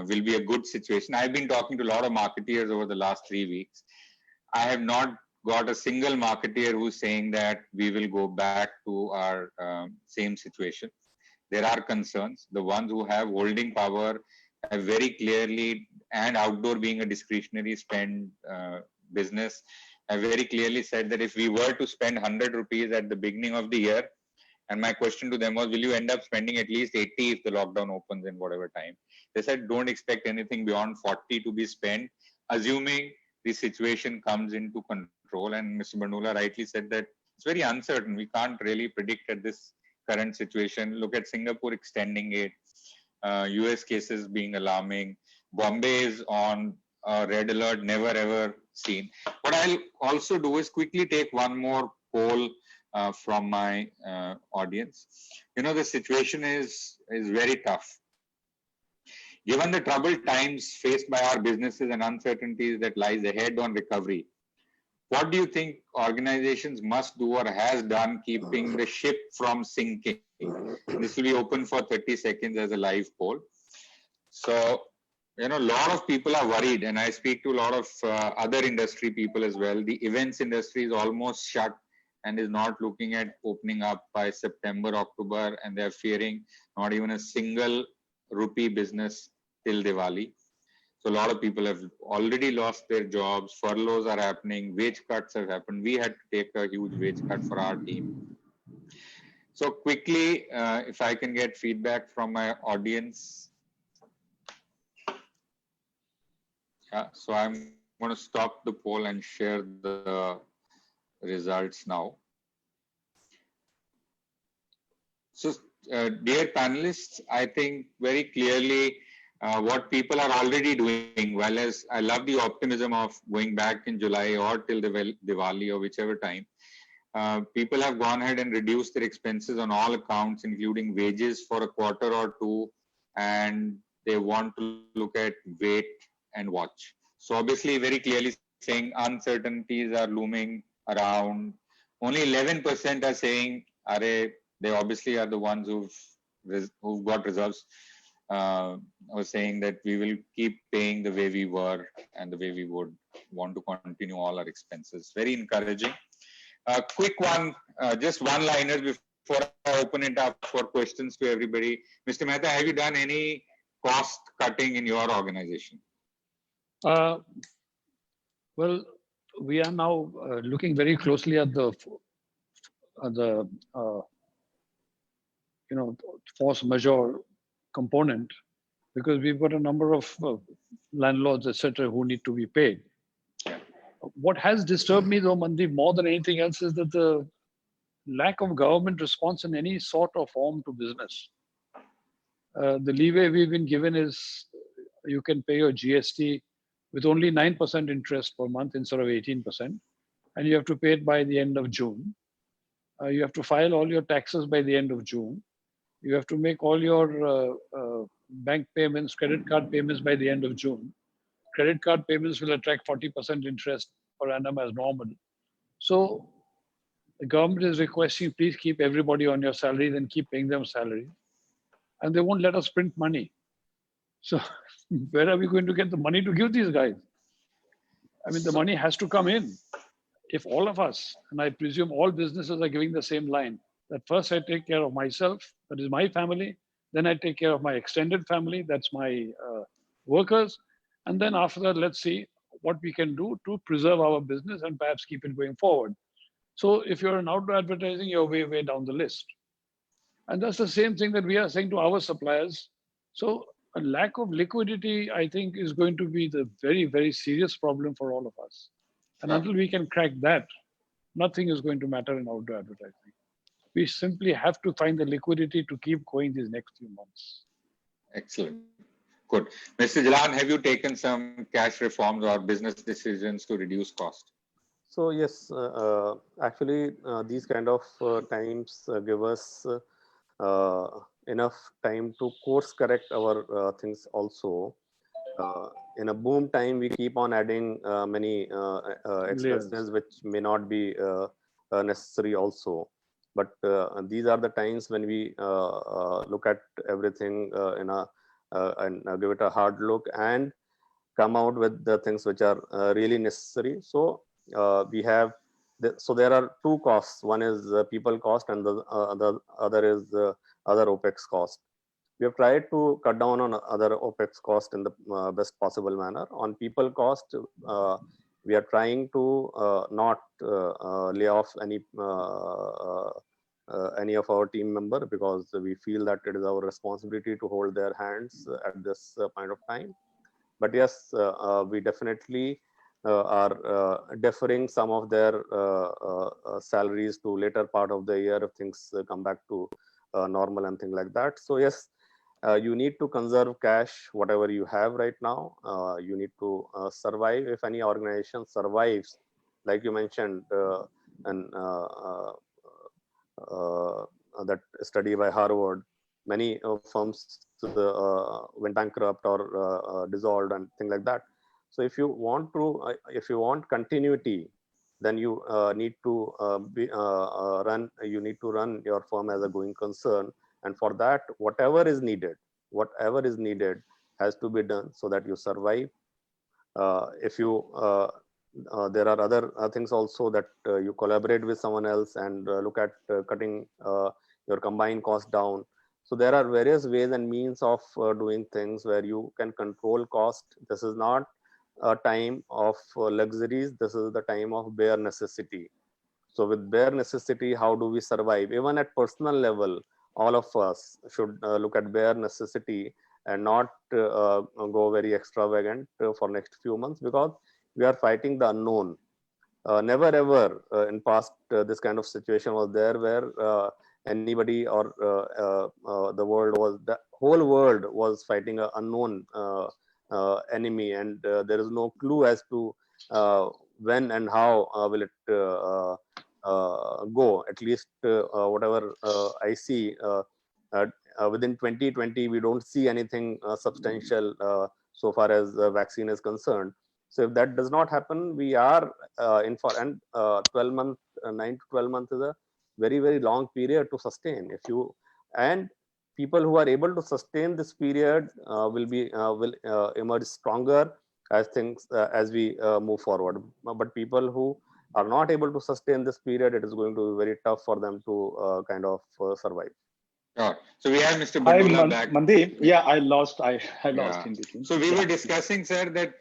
will be a good situation. I've been talking to a lot of marketeers over the last 3 weeks. I have not got a single marketeer who's saying that we will go back to our same situation. There are concerns. The ones who have holding power have very clearly, and outdoor being a discretionary spend business, have very clearly said that if we were to spend 100 rupees at the beginning of the year, and my question to them was, will you end up spending at least 80 if the lockdown opens in whatever time? They said, don't expect anything beyond 40 to be spent, assuming the situation comes into control. And Mr. Bandula rightly said that it's very uncertain. We can't really predict at this current situation. Look at Singapore extending it, US cases being alarming. Bombay is on red alert, never ever seen. What I'll also do is quickly take one more poll from my audience. You know, the situation is very tough. Given the troubled times faced by our businesses and uncertainties that lies ahead on recovery, what do you think organizations must do or has done keeping the ship from sinking? This will be open for 30 seconds as a live poll. So, you know, a lot of people are worried, and I speak to a lot of other industry people as well. The events industry is almost shut and is not looking at opening up by September, October, and they're fearing not even a single rupee business till Diwali. So a lot of people have already lost their jobs, furloughs are happening, wage cuts have happened. We had to take a huge wage cut for our team. So quickly, if I can get feedback from my audience. Yeah, so I'm going to stop the poll and share the results now. So, dear panelists, I think very clearly what people are already doing, well as I love the optimism of going back in July or till the Diwali or whichever time, people have gone ahead and reduced their expenses on all accounts, including wages for a quarter or two, and they want to look at wait and watch. So obviously very clearly saying uncertainties are looming around. Only 11% are saying, they obviously are the ones who've got results. Was saying that we will keep paying the way we were and the way we would want to continue all our expenses. Very encouraging. Quick one, just one-liners before I open it up for questions to everybody. Mr. Mehta, have you done any cost cutting in your organization? Well, we are now looking very closely at the force majeure component, because we've got a number of landlords, etc., who need to be paid. What has disturbed me, though, Mandeep, more than anything else, is that the lack of government response in any sort of form to business. The leeway we've been given is you can pay your GST with only 9% interest per month instead of 18%, and you have to pay it by the end of June. You have to file all your taxes by the end of June. You have to make all your bank payments, credit card payments by the end of June. Credit card payments will attract 40% interest per annum as normal. So the government is requesting, please keep everybody on your salaries and keep paying them salary. And they won't let us print money. So where are we going to get the money to give these guys? I mean, the money has to come in. If all of us, and I presume all businesses are giving the same line, that first I take care of myself, that is my family, then I take care of my extended family, that's my workers, and then after that, let's see what we can do to preserve our business and perhaps keep it going forward. So if you're in outdoor advertising, you're way, way down the list. And that's the same thing that we are saying to our suppliers. So a lack of liquidity, I think, is going to be the very, very serious problem for all of us. And until we can crack that, nothing is going to matter in outdoor advertising. We simply have to find the liquidity to keep going these next few months. Excellent. Good. Mr. Jalan, have you taken some cash reforms or business decisions to reduce cost? So yes, actually, these kind of times give us enough time to course correct our things also. In a boom time, we keep on adding many expenses which may not be necessary also. But these are the times when we look at everything in a and give it a hard look and come out with the things which are really necessary. So so there are two costs. One is people cost, and the other is other OPEX cost. We have tried to cut down on other OPEX cost in the best possible manner. On people cost, we are trying to not lay off any of our team member, because we feel that it is our responsibility to hold their hands at this point of time. But yes, we definitely are deferring some of their salaries to later part of the year if things come back to normal and things like that. So yes, you need to conserve cash, whatever you have right now. You need to survive. If any organization survives, like you mentioned, and that study by Harvard, many firms went bankrupt or dissolved and things like that. So if you want continuity, then you need to run your firm as a going concern, and for that, whatever is needed has to be done so that you survive. If you there are other things also, that you collaborate with someone else and look at cutting your combined cost down. So there are various ways and means of doing things where you can control cost. This is not a time of luxuries. This is the time of bare necessity. So with bare necessity, how do we survive? Even at personal level, all of us should look at bare necessity and not go very extravagant for next few months, because we are fighting the unknown. Never ever in past this kind of situation was there where anybody or the whole world was fighting an unknown enemy, and there is no clue as to when and how will it go. At least whatever I see, within 2020 we don't see anything substantial so far as the vaccine is concerned. So if that does not happen, we are in for, and 12 months, 9 to 12 months is a very, very long period to sustain. And people who are able to sustain this period will emerge stronger as we move forward. But people who are not able to sustain this period, it is going to be very tough for them to kind of survive. Sure. So we have Mr. Hi, Bandula back. Mandeep. Yeah, I lost in between. So we were discussing, sir, that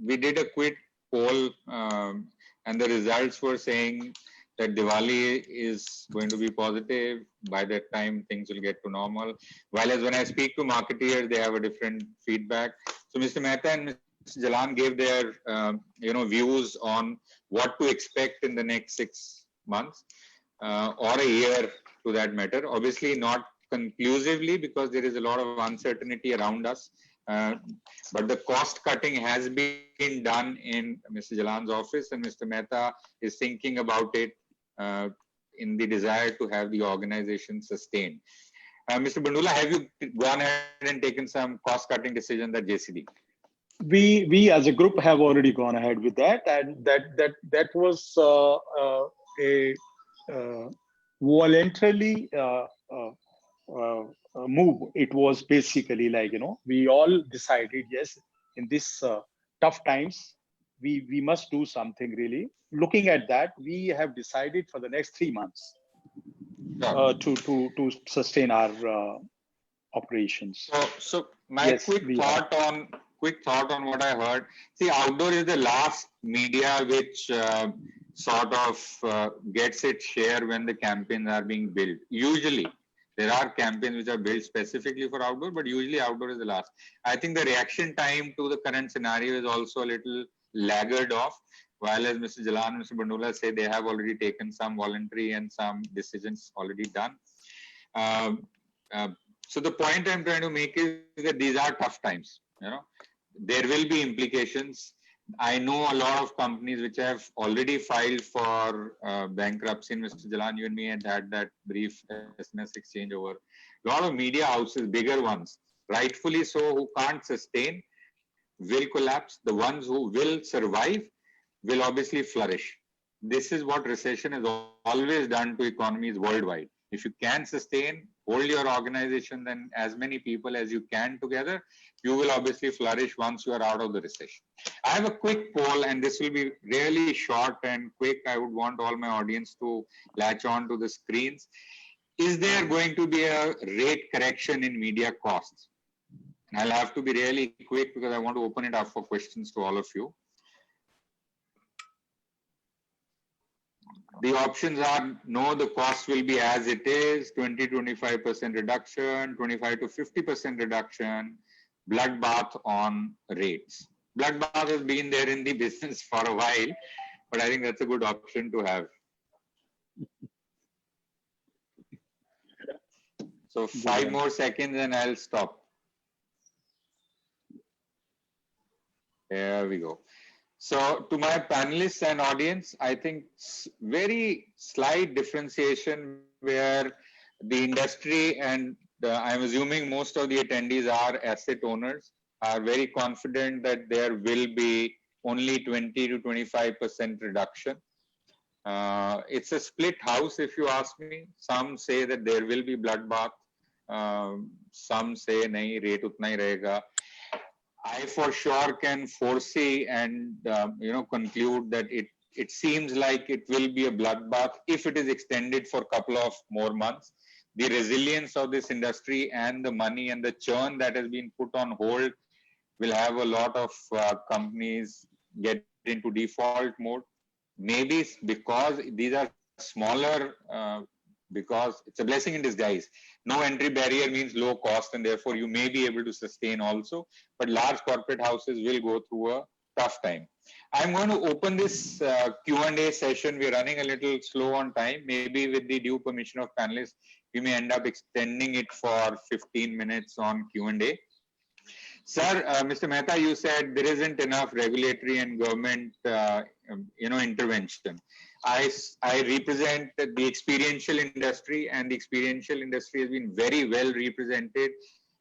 we did a quick poll, and the results were saying that Diwali is going to be positive. By that time, things will get to normal. While as when I speak to marketeers, they have a different feedback. So Mr. Mehta and Mr. Jalan gave their views on what to expect in the next 6 months or a year, to that matter. Obviously not conclusively, because there is a lot of uncertainty around us. But the cost cutting has been done in Mr. Jalan's office, and Mr. Mehta is thinking about it in the desire to have the organization sustained. Mr. Bandula, have you gone ahead and taken some cost cutting decisions at JCD? We as a group have already gone ahead with that, and that was a voluntarily move. It was basically like, we all decided, yes, in this tough times, we must do something really. Looking at that, we have decided for the next 3 months to sustain our operations. So my quick thought on what I heard. See, outdoor is the last media which sort of gets its share when the campaigns are being built. Usually, there are campaigns which are built specifically for outdoor, but usually outdoor is the last. I think the reaction time to the current scenario is also a little laggard off. While as Mr. Jalan and Mr. Bandula say, they have already taken some voluntary and some decisions already done. So the point I'm trying to make is that these are tough times. There will be implications. I know a lot of companies which have already filed for bankruptcy. Mr. Jalan, you and me had that brief SMS exchange over. A lot of media houses, bigger ones, rightfully so, who can't sustain, will collapse. The ones who will survive will obviously flourish. This is what recession has always done to economies worldwide. If you can sustain, hold your organization and as many people as you can together, you will obviously flourish once you are out of the recession. I have a quick poll, and this will be really short and quick. I would want all my audience to latch on to the screens. Is there going to be a rate correction in media costs? And I'll have to be really quick because I want to open it up for questions to all of you. The options are no, the cost will be as it is, 20-25% reduction, 25 to 50% reduction, bloodbath on rates. Bloodbath has been there in the business for a while, but I think that's a good option to have. So 5 more seconds and I'll stop. There we go. So to my panelists and audience, I think very slight differentiation where the industry and I'm assuming most of the attendees are asset owners, are very confident that there will be only 20 to 25% reduction. It's a split house if you ask me. Some say that there will be bloodbath. Some say nahi, rate utna hi rahega. I for sure can foresee and conclude that it seems like it will be a bloodbath if it is extended for a couple of more months. The resilience of this industry and the money and the churn that has been put on hold will have a lot of companies get into default mode. Maybe because these are smaller, because it's a blessing in disguise. No entry barrier means low cost, and therefore you may be able to sustain also. But large corporate houses will go through a tough time. I'm going to open this Q&A session. We're running a little slow on time. Maybe with the due permission of panelists, we may end up extending it for 15 minutes on Q&A. Sir, Mr. Mehta, you said there isn't enough regulatory and government, intervention. I represent the experiential industry, and the experiential industry has been very well represented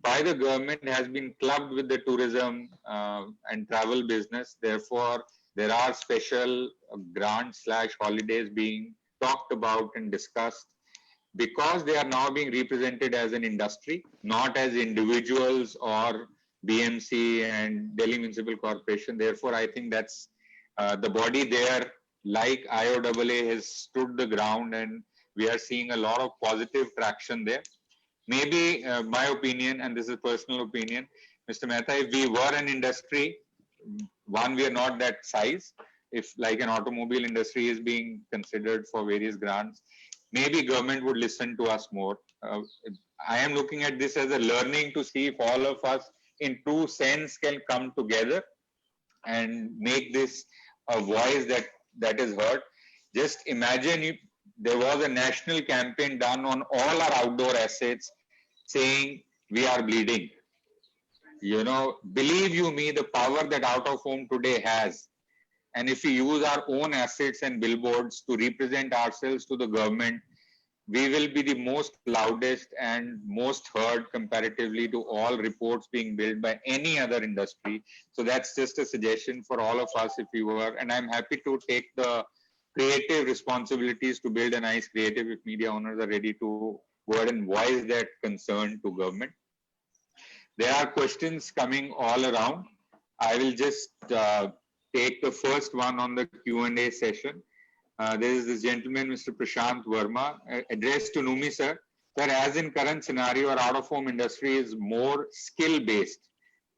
by the government, has been clubbed with the tourism and travel business. Therefore, there are special grants/holidays being talked about and discussed because they are now being represented as an industry, not as individuals or BMC and Delhi Municipal Corporation. Therefore, I think that's the body there, like IOAA, has stood the ground, and we are seeing a lot of positive traction there. Maybe my opinion, and this is personal opinion, Mr. Mehta, if we were an industry, one, we are not that size. If like an automobile industry is being considered for various grants, maybe government would listen to us more. I am looking at this as a learning to see if all of us in true sense can come together and make this a voice that is heard. Just imagine if there was a national campaign done on all our outdoor assets saying we are bleeding. Believe you me, the power that out of home today has. And if we use our own assets and billboards to represent ourselves to the government, we will be the most loudest and most heard comparatively to all reports being built by any other industry. So that's just a suggestion for all of us if we were. And I'm happy to take the creative responsibilities to build a nice creative if media owners are ready to go ahead and voice that concern to government. There are questions coming all around. I will just take the first one on the Q&A session. There is this gentleman, Mr. Prashant Verma, addressed to Noomi, sir. Sir, as in current scenario, our out-of-home industry is more skill-based.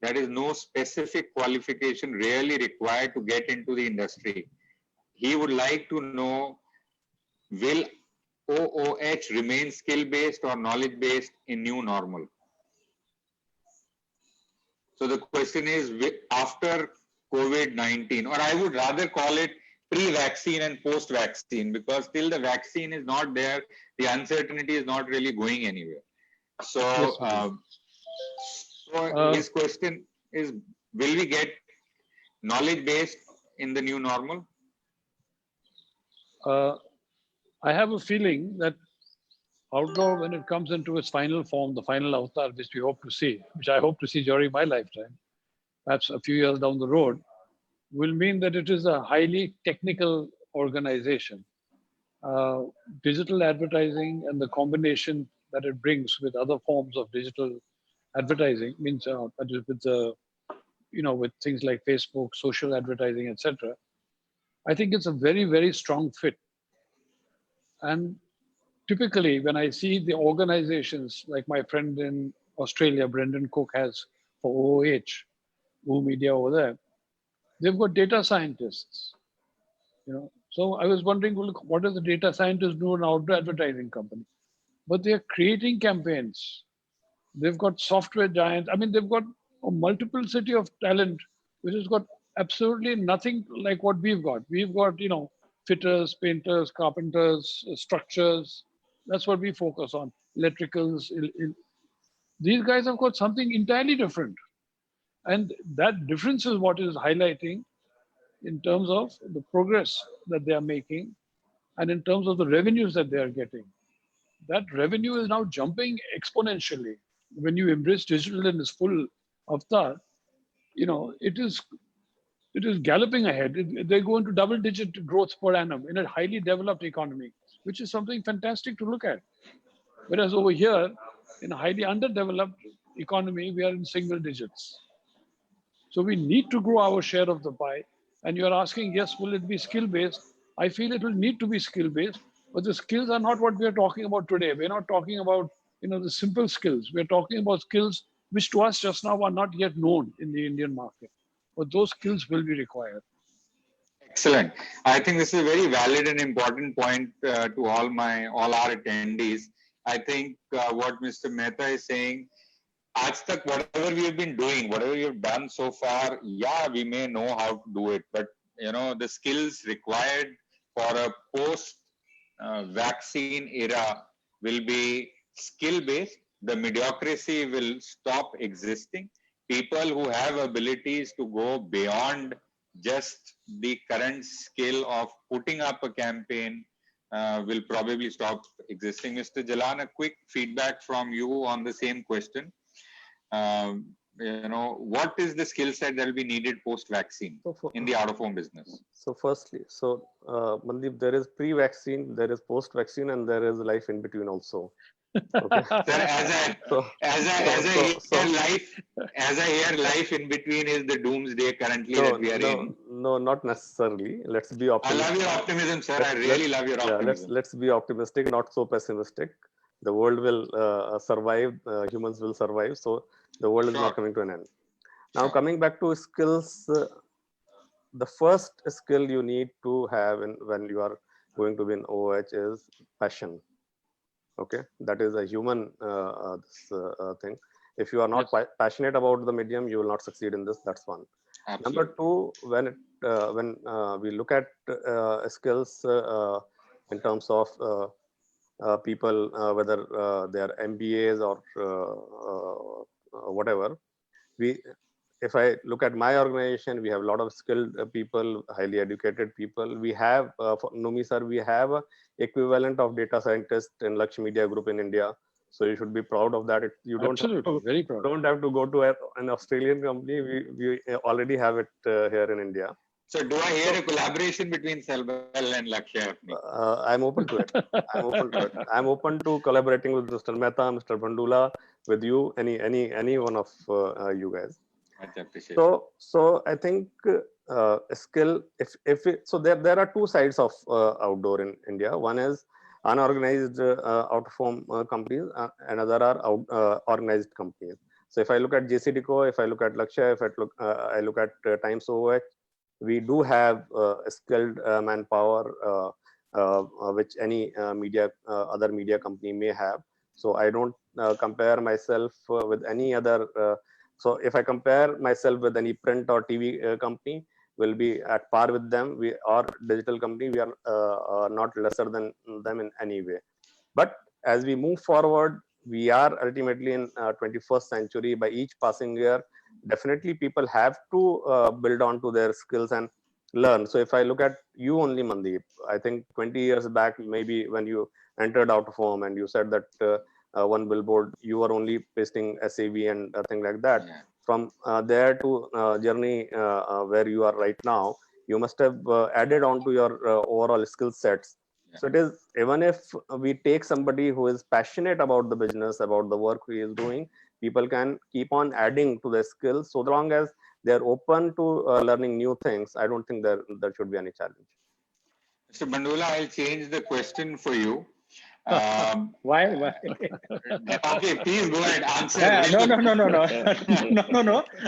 That is, no specific qualification really required to get into the industry. He would like to know, will OOH remain skill-based or knowledge-based in new normal? So the question is, after COVID-19, or I would rather call it pre-vaccine and post-vaccine, because till the vaccine is not there, the uncertainty is not really going anywhere. So, his question is, will we get knowledge-based in the new normal? I have a feeling that outdoor, when it comes into its final form, the final avatar, which we hope to see, which I hope to see during my lifetime, perhaps a few years down the road, will mean that it is a highly technical organization. Digital advertising and the combination that it brings with other forms of digital advertising, means that is with the, with things like Facebook, social advertising, etc. I think it's a very, very strong fit. And typically, when I see the organizations like my friend in Australia, Brendan Cook, has for OOH, O Media over there, they've got data scientists. So I was wondering, well, look, what does the data scientists do in an outdoor advertising company? But they are creating campaigns. They've got software giants. I mean, they've got a multiplicity of talent, which has got absolutely nothing like what we've got. We've got, fitters, painters, carpenters, structures. That's what we focus on. Electricals. These guys have got something entirely different. And that difference is what is highlighting in terms of the progress that they are making and in terms of the revenues that they are getting. That revenue is now jumping exponentially. When you embrace digital in its full avatar, it is galloping ahead. They go into double-digit growth per annum in a highly developed economy, which is something fantastic to look at. Whereas over here, in a highly underdeveloped economy, we are in single digits. So we need to grow our share of the pie. And you're asking, yes, will it be skill-based? I feel it will need to be skill-based, but the skills are not what we are talking about today. We're not talking about, the simple skills. We're talking about skills which to us just now are not yet known in the Indian market. But those skills will be required. Excellent. I think this is a very valid and important point to all our attendees. I think what Mr. Mehta is saying, आज तक whatever we have been doing, whatever we have done so far, yeah, we may know how to do it, but the skills required for a post vaccine era will be skill based. The mediocrity will stop existing. People who have abilities to go beyond just the current skill of putting up a campaign will probably stop existing. Mr. Jalan, a quick feedback from you on the same question. What is the skill set that will be needed post-vaccine in the out-of-home business? So firstly, Mandeep, there is pre-vaccine, there is post-vaccine, and there is life in between also. Okay. Sir, as I hear life in between is the doomsday currently that we are in. No, not necessarily. Let's be optimistic. I love your optimism, sir. I really love your optimism. Let's be optimistic, not so pessimistic. The world will survive. Humans will survive. So the world is not coming to an end. Now, coming back to skills, the first skill you need to have when you are going to be in OH is passion. Okay, that is a human thing. If you are not passionate about the medium, you will not succeed in this. That's one. Absolutely. Number two, when we look at skills in terms of people, whether they are MBAs or whatever, if I look at my organization, we have a lot of skilled people, highly educated people. We have, for Noomi sir, we have a equivalent of data scientist in Laqshya Media Group in India. So you should be proud of that. You don't very proud. Don't have to go to an Australian company. We already have it here in India. So do I hear a collaboration between Selvel and Laqshya? I'm open to it. I'm open to collaborating with Mr. Mehta, Mr. Bandula, with you, any one of you guys. Much appreciated. So I think skill. So there are two sides of outdoor in India. One is unorganized out-of-home companies, and other are organized companies. So if I look at JCDecaux, if I look at Laqshya, if I look at Times OH, we do have skilled manpower, which any other media company may have. So I don't compare myself with any other. So if I compare myself with any print or TV company, will be at par with them. We are digital company. We are not lesser than them in any way. But as we move forward, we are ultimately in 21st century. By each passing year, definitely people have to build on to their skills and learn. So if I look at you only, Mandeep, I think 20 years back, maybe when you entered out of home and you said that one billboard, you were only pasting SAV and things like that. Yeah. From there to journey where you are right now, you must have added on to your overall skill sets So it is, even if we take somebody who is passionate about the business, about the work he is doing, people can keep on adding to their skills. So long as they're open to learning new things, I don't think there should be any challenge. Mr. Bandula, I'll change the question for you. Why? Okay, please go ahead. Answer. No.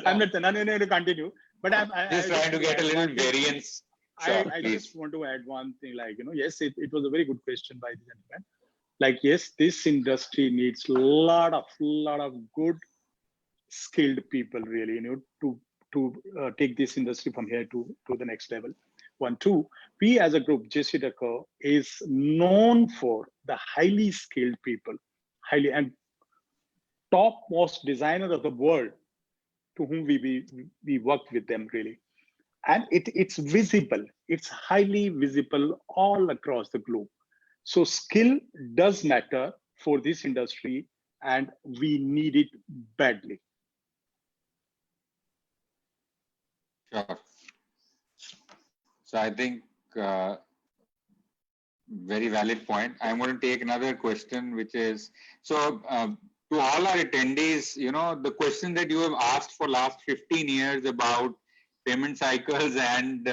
I'm not. No, continue. But Just trying to get a little variance. Sure, I please. just want to add one thing. Yes, it was a very good question by the gentleman. Yes, this industry needs a lot of good, skilled people, really, to take this industry from here to the next level. 1, 2, we as a group, JCDecaux, is known for the highly skilled people, and topmost designers of the world, to whom we work with them, really. And it's visible, it's highly visible all across the globe. So skill does matter for this industry, and we need it badly. Sure. So I think very valid point. I'm going to take another question, which is, so to all our attendees, the question that you have asked for last 15 years about payment cycles and,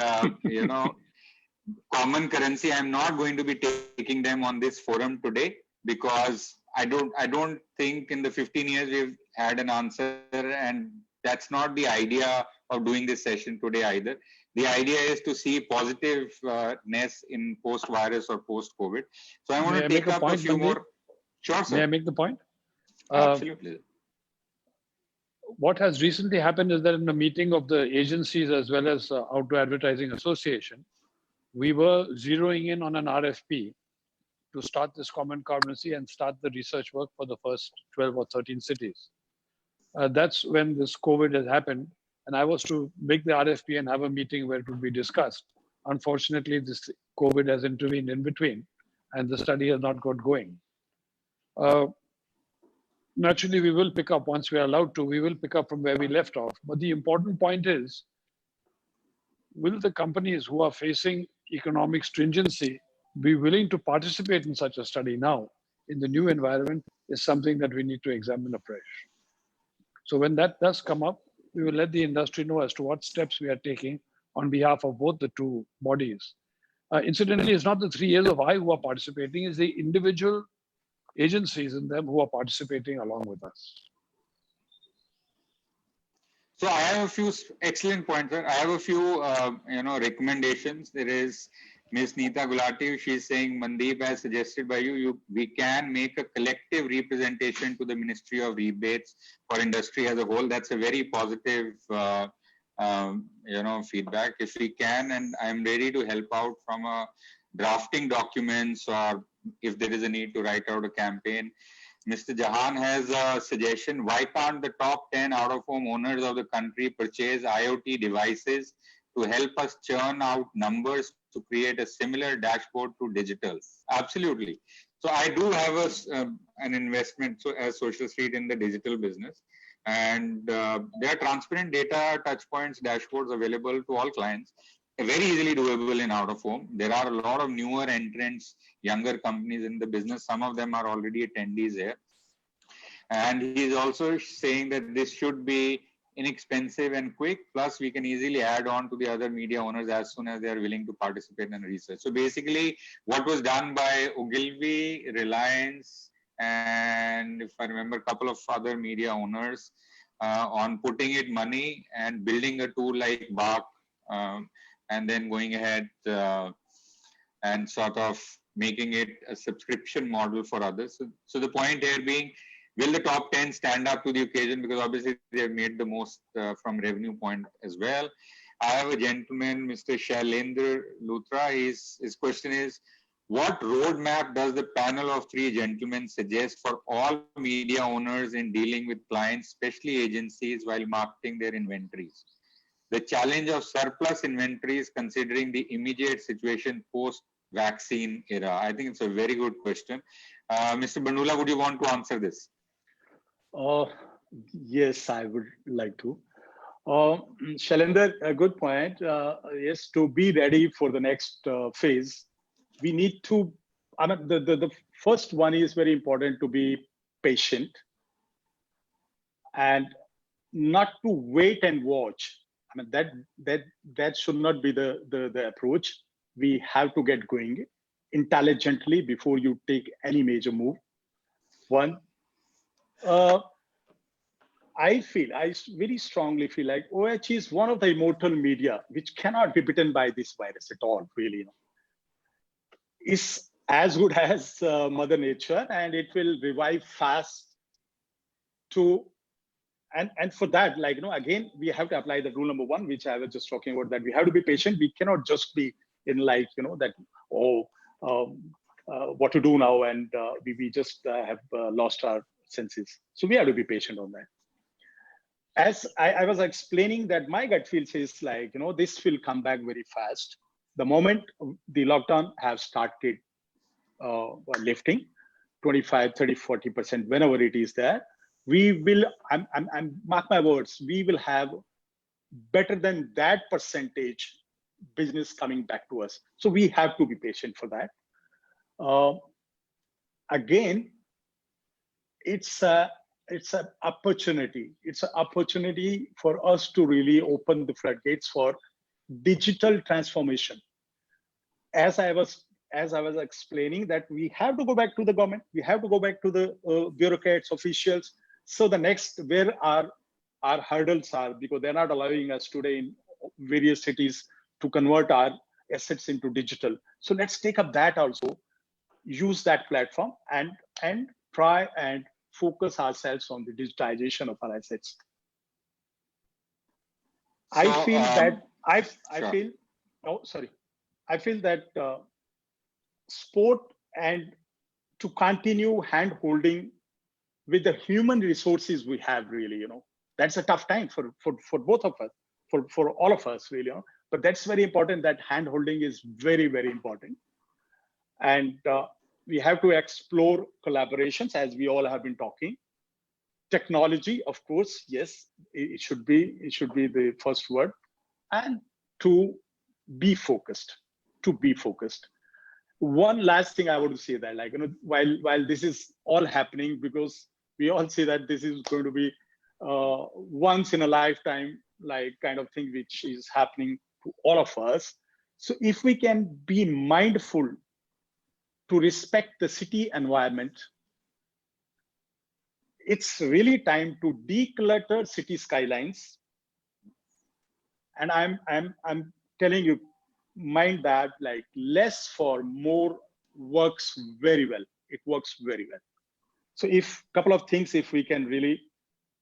common currency, I'm not going to be taking them on this forum today, because I don't think in the 15 years we've had an answer, and that's not the idea of doing this session today either. The idea is to see positiveness in post-virus or post-COVID. So I want to take up a few more. Sure, sir. May I make the point? Absolutely. What has recently happened is that in a meeting of the agencies as well as Outdoor Advertising Association, we were zeroing in on an RFP to start this common currency and start the research work for the first 12 or 13 cities. That's when this COVID has happened. And I was to make the RFP and have a meeting where it would be discussed. Unfortunately, this COVID has intervened in between, and the study has not got going. Naturally, we will pick up once we are allowed to. We will pick up from where we left off. But the important point is, will the companies who are facing economic stringency be willing to participate in such a study now in the new environment is something that we need to examine afresh. So when that does come up, we will let the industry know as to what steps we are taking on behalf of both the two bodies. Incidentally, it's not the 3 years of I who are participating, it's the individual agencies in them who are participating along with us. So I have a few excellent points. I have a few, recommendations. There is Ms. Neeta Gulati. She's saying, Mandeep, as suggested by you, we can make a collective representation to the Ministry of Rebates for industry as a whole. That's a very positive, feedback. If we can, and I'm ready to help out from a drafting documents, or if there is a need to write out a campaign. Mr. Jalan has a suggestion. Why can't the top 10 out-of-home owners of the country purchase IoT devices to help us churn out numbers to create a similar dashboard to digital? Absolutely. So I do have an investment as Social Street in the digital business. And there are transparent data, touchpoints, dashboards available to all clients. Very easily doable in out-of-home. There are a lot of newer entrants, younger companies in the business. Some of them are already attendees here. And he's also saying that this should be inexpensive and quick. Plus, we can easily add on to the other media owners as soon as they are willing to participate in research. So basically, what was done by Ogilvy, Reliance, and if I remember, a couple of other media owners on putting it money and building a tool like Bark, and then going ahead and sort of making it a subscription model for others. So the point here being, will the top 10 stand up to the occasion? Because obviously they have made the most from revenue point as well. I have a gentleman, Mr. Shailendra Luthra. His question is, what roadmap does the panel of 3 gentlemen suggest for all media owners in dealing with clients, especially agencies, while marketing their inventories? The challenge of surplus inventories considering the immediate situation post-vaccine era. I think it's a very good question. Mr. Bandula, would you want to answer this? Yes, I would like to. Shailendra, a good point. Yes, to be ready for the next phase, we need to I mean, the first one is very important to be patient and not to wait and watch. I mean, that should not be the approach. We have to get going intelligently before you take any major move. One, I very strongly feel like OH is one of the immortal media which cannot be beaten by this virus at all, really. You know. It's as good as Mother Nature, and it will revive fast to, and for that, like, you know, again, we have to apply the rule number one, which I was just talking about, that we have to be patient. We cannot just be in like, you know, that, what to do now, and we just have lost our senses. So we have to be patient on that. As I was explaining, that my gut feel says, like, you know, this will come back very fast. The moment the lockdown have started lifting, 25, 30, 40%, whenever it is there, we will, I'm mark my words, we will have better than that percentage business coming back to us. So we have to be patient for that. Again, it's an opportunity. It's an opportunity for us to really open the floodgates for digital transformation. As I was explaining, that we have to go back to the government, we have to go back to the bureaucrats, officials. So the next, where our hurdles are, because they're not allowing us today in various cities to convert our assets into digital. So let's take up that also, use that platform, and try and focus ourselves on the digitization of our assets. So, I feel that I feel that sport and to continue hand holding with the human resources we have, really, you know, that's a tough time for both of us, for all of us, really, you know? But that's very important. That hand holding is very, very important. And we have to explore collaborations, as we all have been talking. Technology, of course, yes, it should be the first word, and to be focused. One last thing I want to say, that, like, you know, while this is all happening, because we all say that this is going to be once in a lifetime, like, kind of thing, which is happening to all of us. So if we can be mindful to respect the city environment, it's really time to declutter city skylines. And I'm telling you, mind that, like, less for more works very well. It works very well. So if couple of things, if we can really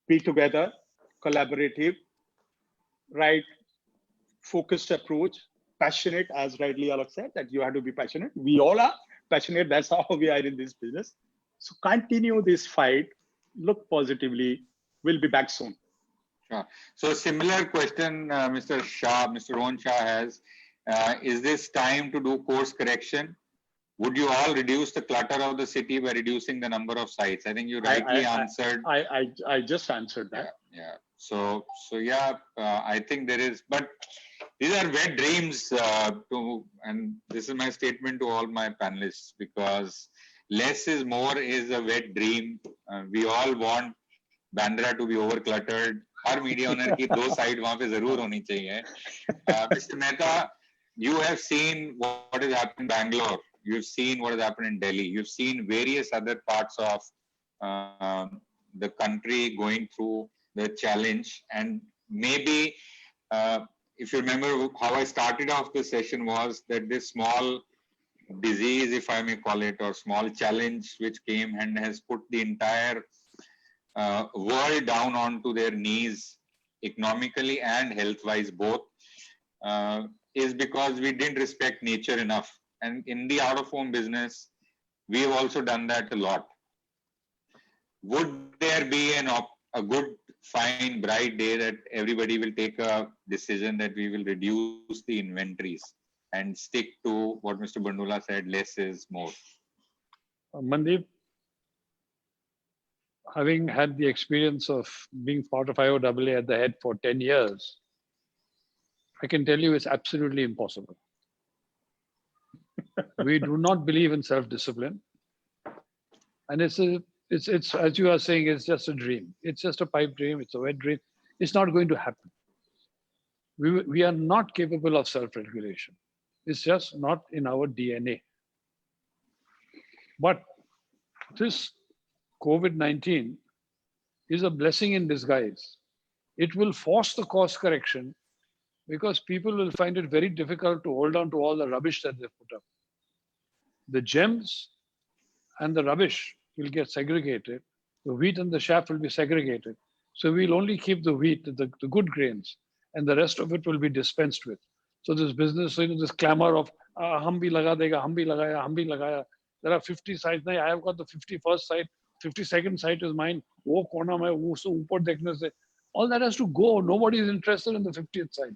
be together, collaborative, right, focused approach, passionate, as rightly Alok said, that you have to be passionate. We all are passionate. That's how we are in this business. So continue this fight, look positively. We'll be back soon. Sure. So similar question, Mr. Rohan Shah has, is this time to do course correction? Would you all reduce the clutter of the city by reducing the number of sites? I think you rightly answered. I just answered that. Yeah. So yeah, I think there is, but these are wet dreams and this is my statement to all my panelists, because less is more is a wet dream. We all want Bandra to be over cluttered. Her media owner की दो side वहां पे जरूर होनी चाहिए. Mr. Mehta, you have seen what has happened in Bangalore. You've seen what has happened in Delhi. You've seen various other parts of the country going through the challenge. And maybe, if you remember how I started off the session, was that this small disease, if I may call it, or small challenge which came and has put the entire world down onto their knees, economically and health-wise both, is because we didn't respect nature enough. And in the out-of-home business, we have also done that a lot. Would there be a good, fine, bright day that everybody will take a decision that we will reduce the inventories and stick to what Mr. Bandula said, less is more? Mandeep, having had the experience of being part of IOAA at the head for 10 years, I can tell you it's absolutely impossible. We do not believe in self-discipline. And it's as you are saying, it's just a dream. It's just a pipe dream. It's a wet dream. It's not going to happen. We are not capable of self-regulation. It's just not in our DNA. But this COVID-19 is a blessing in disguise. It will force the course correction because people will find it very difficult to hold on to all the rubbish that they've put up. The gems and the rubbish will get segregated. The wheat and the chaff will be segregated. So we'll only keep the wheat, the good grains, and the rest of it will be dispensed with. So this business, this clamor of hum bhi laga dega, hum bhi lagaya, hum bhi lagaya. There are 50 sites. I have got the 51st site, 52nd site is mine. Wo kona mein, wo so upar dekhne se. All that has to go. Nobody is interested in the 50th site.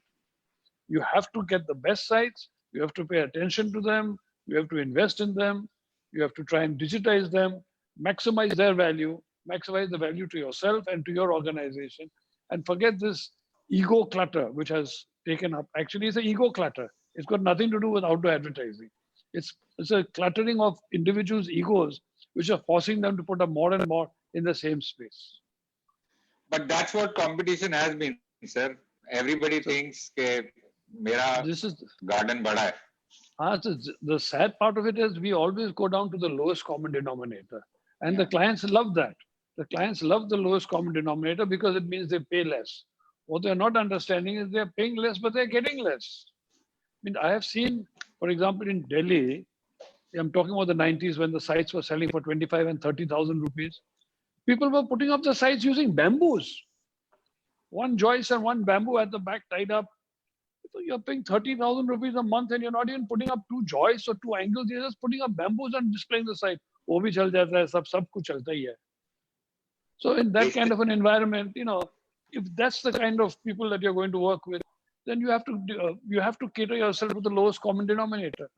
You have to get the best sites. You have to pay attention to them. You have to invest in them. You have to try and digitize them, maximize their value, maximize the value to yourself and to your organization, and forget this ego clutter, which has taken up. Actually, it's an ego clutter. It's got nothing to do with outdoor advertising. It's a cluttering of individuals' egos, which are forcing them to put up more and more in the same space. But that's what competition has been, sir. Everybody thinks that mera garden bada hai. The sad part of it is we always go down to the lowest common denominator. And the clients love that. The clients love the lowest common denominator because it means they pay less. What they're not understanding is they're paying less, but they're getting less. I mean, I have seen, for example, in Delhi, I'm talking about the 90s when the sites were selling for 25 and 30,000 rupees. People were putting up the sites using bamboos. One joist and one bamboo at the back tied up. So you're paying 30,000 rupees a month and you're not even putting up two joists or two angles. You're just putting up bamboos and displaying the site. वो भी चल जाता है, सब कुछ चलता ही है. So in that kind of an environment, if that's the kind of people that you're going to work with, then you have to cater yourself to the lowest common denominator.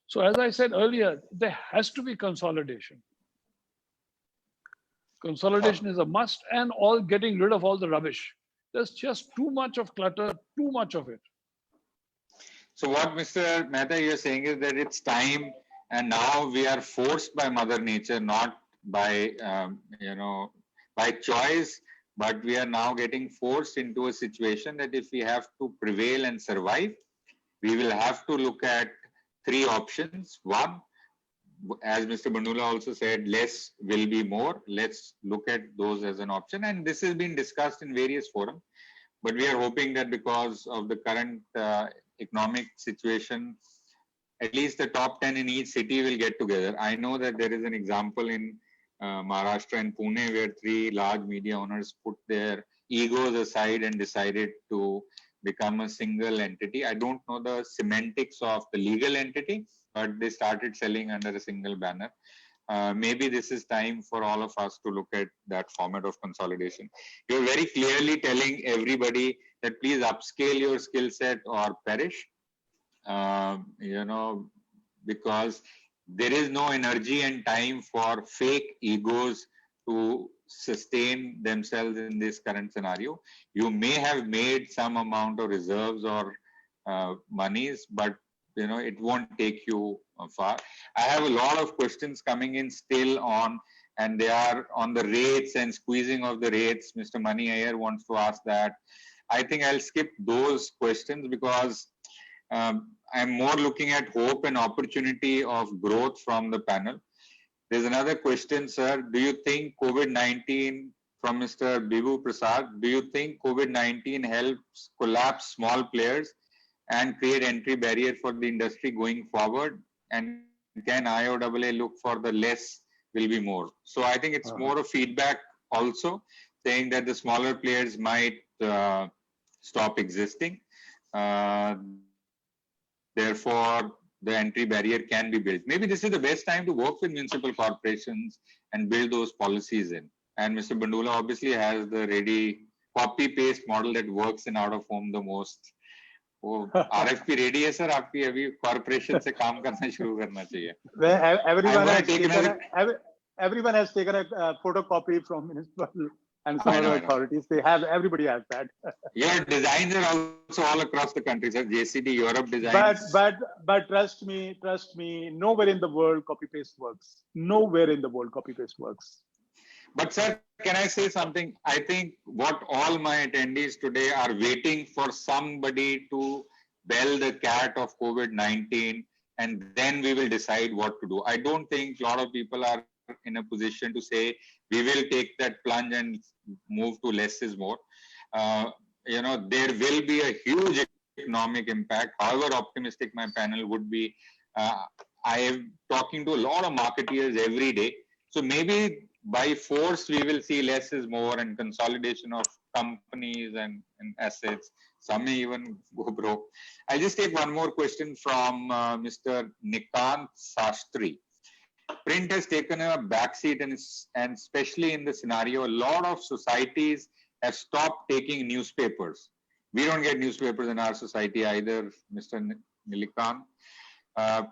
So as I said earlier, there has to be consolidation. Consolidation is a must, and getting rid of all the rubbish. There's just too much of clutter, too much of it. So what Mr. Mehta you're saying is that it's time, and now we are forced by Mother Nature, not by by choice, but we are now getting forced into a situation that if we have to prevail and survive, we will have to look at three options. One, as Mr. Bandula also said, less will be more. Let's look at those as an option. And this has been discussed in various forums. But we are hoping that because of the current economic situation, at least the top 10 in each city will get together. I know that there is an example in Maharashtra and Pune where 3 large media owners put their egos aside and decided to become a single entity. I don't know the semantics of the legal entity, but they started selling under a single banner. Maybe this is time for all of us to look at that format of consolidation. You're very clearly telling everybody that please upscale your skill set or perish, because there is no energy and time for fake egos to sustain themselves in this current scenario. You may have made some amount of reserves or monies, but it won't take you far. I have a lot of questions coming in still on, and they are on the rates and squeezing of the rates. Mr. Mani Iyer wants to ask that. I think I'll skip those questions because I'm more looking at hope and opportunity of growth from the panel. There's another question, sir. Do you think COVID-19, from Mr. Bibu Prasad, do you think COVID-19 helps collapse small players and create entry barrier for the industry going forward? And can IOAA look for the less will be more? So I think it's more of feedback also, saying that the smaller players might stop existing. Therefore, the entry barrier can be built. Maybe this is the best time to work with municipal corporations and build those policies in. And Mr. Bandula obviously has the ready copy-paste model that works in out-of-home the most. वो RFP ready है sir, आपकी अभी corporation से काम करना शुरू करना चाहिए. Everyone has taken a photocopy from municipal and some I know, other I know. authorities. Everybody has that. Your designs are also all across the country, sir. JCD Europe designs. But trust me, nowhere in the world copy paste works. Nowhere in the world copy paste works. But sir, can I say something? I think what all my attendees today are waiting for somebody to bell the cat of COVID-19, and then we will decide what to do. I don't think a lot of people are in a position to say we will take that plunge and move to less is more. There will be a huge economic impact. However optimistic my panel would be, I am talking to a lot of marketeers every day. So maybe by force, we will see less is more and consolidation of companies and assets. Some may even go broke. I'll just take one more question from Mr. Nikant Sastry. Print has taken a backseat, and especially in the scenario, a lot of societies have stopped taking newspapers. We don't get newspapers in our society either, Mr. Nilikant.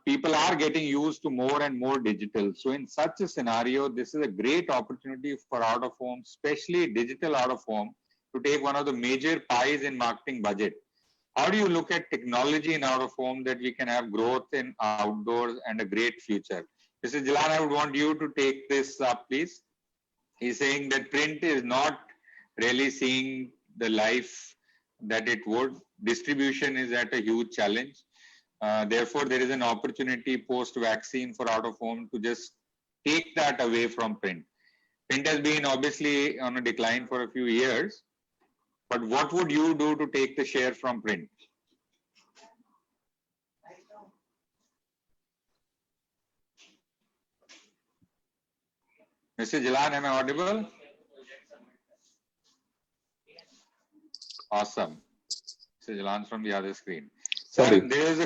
People are getting used to more and more digital. So in such a scenario, this is a great opportunity for out of home, especially digital out of home, to take one of the major pies in marketing budget. How do you look at technology in out of home that we can have growth in outdoors and a great future? Mr. Jalan, I would want you to take this up, please. He's saying that print is not really seeing the life that it would. Distribution is at a huge challenge. Therefore, there is an opportunity post-vaccine for out of home to just take that away from print. Print has been obviously on a decline for a few years, but what would you do to take the share from print? Mr. Jalan, am I audible? Awesome. Mr. Jalan's from the other screen. Sir, there was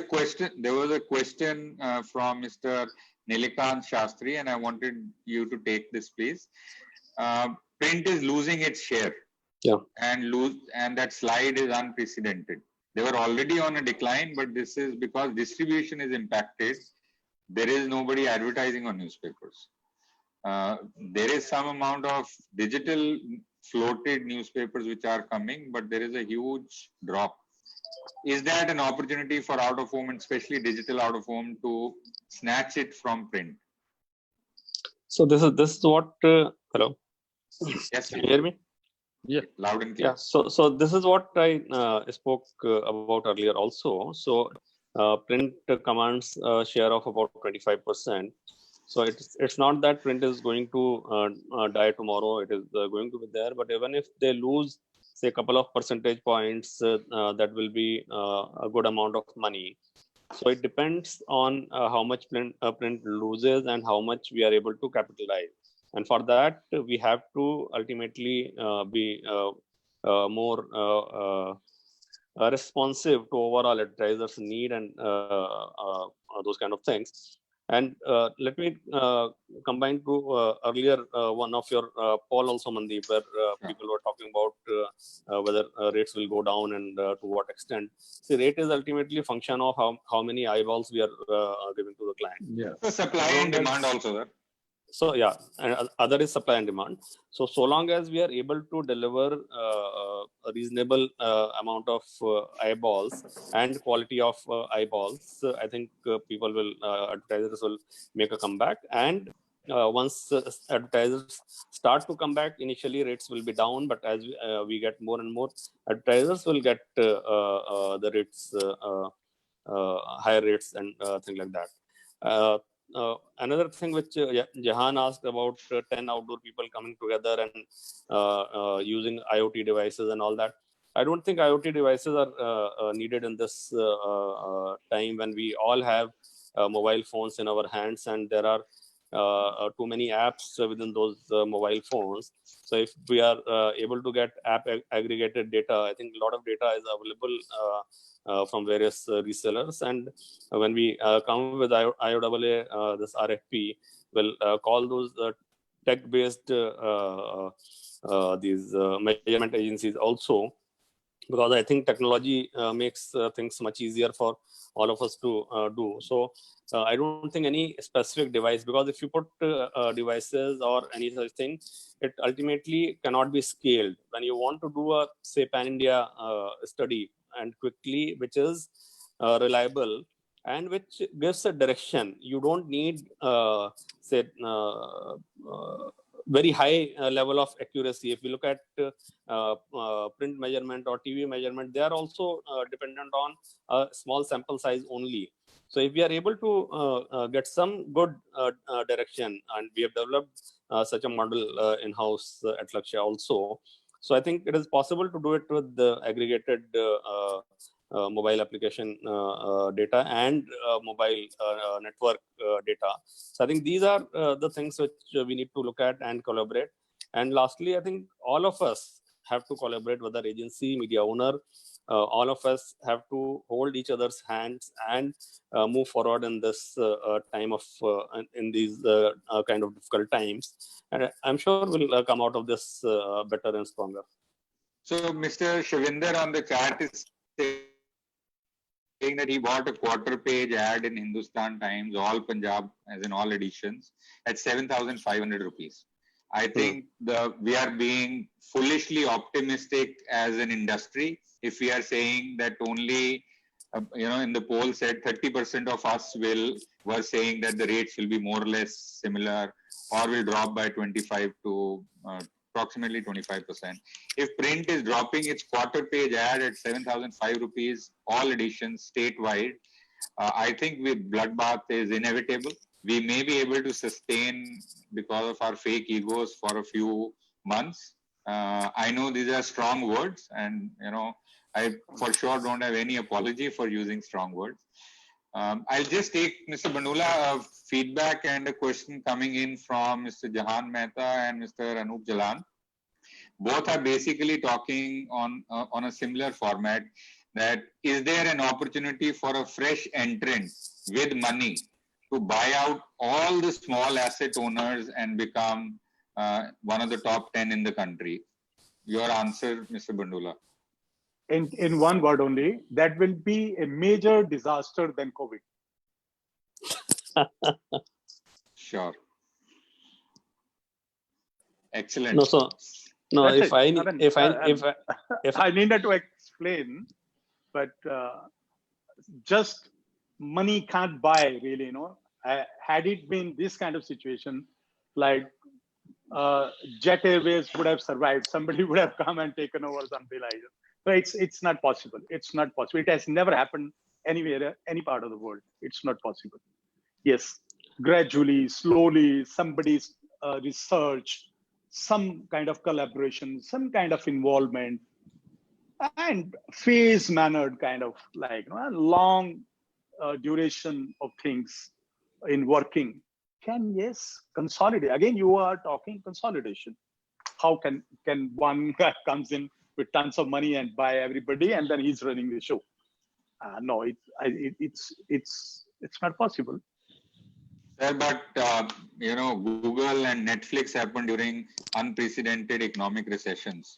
a question from Mr. Nilikant Shastri, and I wanted you to take this, please. Print is losing its share. Yeah. And that slide is unprecedented. They were already on a decline, but this is because distribution is impacted. There is nobody advertising on newspapers. There is some amount of digital floated newspapers which are coming, but there is a huge drop. Is that an opportunity for out of home and especially digital out of home to snatch it from print? So this is what hello. Yes, can you hear me? Yeah, loud and clear. Yeah. So this is what I spoke about earlier also. So print commands a share of about 25%. So it's not that print is going to die tomorrow. It is going to be there. But even if they lose, say, a couple of percentage points, that will be a good amount of money. So it depends on how much print loses and how much we are able to capitalize. And for that, we have to ultimately be more responsive to overall advertisers' need and those kind of things. And let me combine to earlier one of your poll also, Mandeep, where people were talking about whether rates will go down and to what extent. See, rate is ultimately a function of how many eyeballs we are giving to the client. yeah. So supply and demand also, sir. So yeah, and other is supply and demand. So long as we are able to deliver a reasonable amount of eyeballs and quality of eyeballs, I think people will, advertisers will make a comeback. And once advertisers start to come back, initially rates will be down, but as we get more and more, advertisers will get the rates, higher rates and things like that. Another thing which Jahan asked about 10 outdoor people coming together and using IoT devices and all that. I don't think IoT devices are needed in this time when we all have mobile phones in our hands and there are too many apps within those mobile phones. So if we are able to get app aggregated data, I think a lot of data is available from various resellers. And when we come with IOAA, this RFP will call those tech-based these measurement agencies also because I think technology makes things much easier for all of us to do. So I don't think any specific device, because if you put devices or any such thing, it ultimately cannot be scaled. When you want to do a, say, pan-India study and quickly, which is reliable and which gives a direction, you don't need, say, very high level of accuracy. If you look at print measurement or TV measurement, they are also dependent on a small sample size only. So if we are able to get some good direction, and we have developed such a model in-house at Laqshya also. So I think it is possible to do it with the aggregated mobile application data and mobile network data. So I think these are the things which we need to look at and collaborate. And lastly, I think all of us have to collaborate, whether agency, media owner, all of us have to hold each other's hands and move forward in this time of, in these kind of difficult times. And I'm sure we'll come out of this better and stronger. So Mr. Shavinder on the chat is saying that he bought a quarter page ad in Hindustan Times, all Punjab, as in all editions, at 7,500 rupees. I think we are being foolishly optimistic as an industry if we are saying that only, in the poll said 30% of us were saying that the rates will be more or less similar or will drop by 25 to approximately 25%. If print is dropping its quarter page ad at 7,005 rupees, all editions statewide, I think bloodbath is inevitable. We may be able to sustain because of our fake egos for a few months. I know these are strong words, and I for sure don't have any apology for using strong words. I'll just take, Mr. Bandula, feedback and a question coming in from Mr. Jahan Mehta and Mr. Anup Jalan. Both are basically talking on a similar format, that is there an opportunity for a fresh entrant with money to buy out all the small asset owners and become one of the top 10 in the country? Your answer, Mr. Bandula. In one word only, that will be a major disaster than COVID. Sure. Excellent. No, That's if I needed to explain, but just money can't buy, really. Had it been this kind of situation, like Jet Airways would have survived, somebody would have come and taken over something like that. So it's not possible. It's not possible. It has never happened anywhere, any part of the world. It's not possible. Yes, gradually, slowly, somebody's research, some kind of collaboration, some kind of involvement, and phase-mannered kind of a long duration of things in working can, yes, consolidate. Again, you are talking consolidation. How can one guy comes in with tons of money and buy everybody, and then he's running the show? No, it's not possible. Sir, but Google and Netflix happened during unprecedented economic recessions.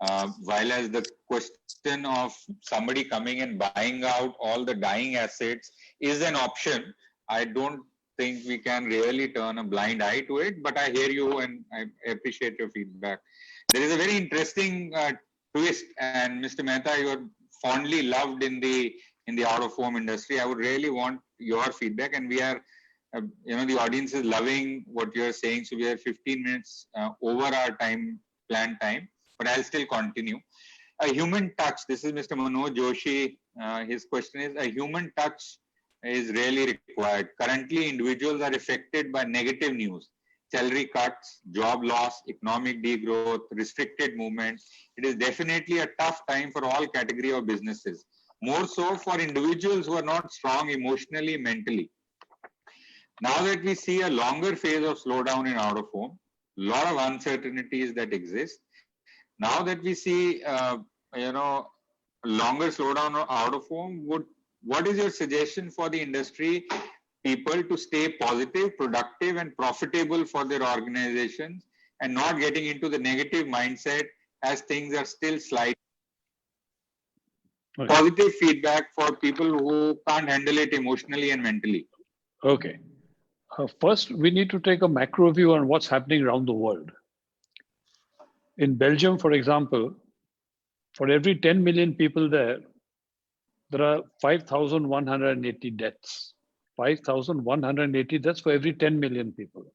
While as the question of somebody coming and buying out all the dying assets is an option, I don't think we can really turn a blind eye to it. But I hear you and I appreciate your feedback. There is a very interesting twist, and Mr. Mehta, you are fondly loved in the out-of-home industry. I would really want your feedback, and we are. The audience is loving what you're saying. So we are 15 minutes over our planned time, but I'll still continue. A human touch. This is Mr. Manoj Joshi. His question is, a human touch is really required. Currently, individuals are affected by negative news, salary cuts, job loss, economic degrowth, restricted movement. It is definitely a tough time for all category of businesses. More so for individuals who are not strong emotionally, mentally. Now that we see a longer phase of slowdown in out of home, a lot of uncertainties that exist. Now that we see, longer slowdown out of home, what is your suggestion for the industry people to stay positive, productive, and profitable for their organizations, and not getting into the negative mindset as things are still sliding? Okay. positive feedback for people who can't handle it emotionally and mentally. Okay. First, we need to take a macro view on what's happening around the world. In Belgium, for example, for every 10 million people there are 5,180 deaths. 5,180 deaths for every 10 million people.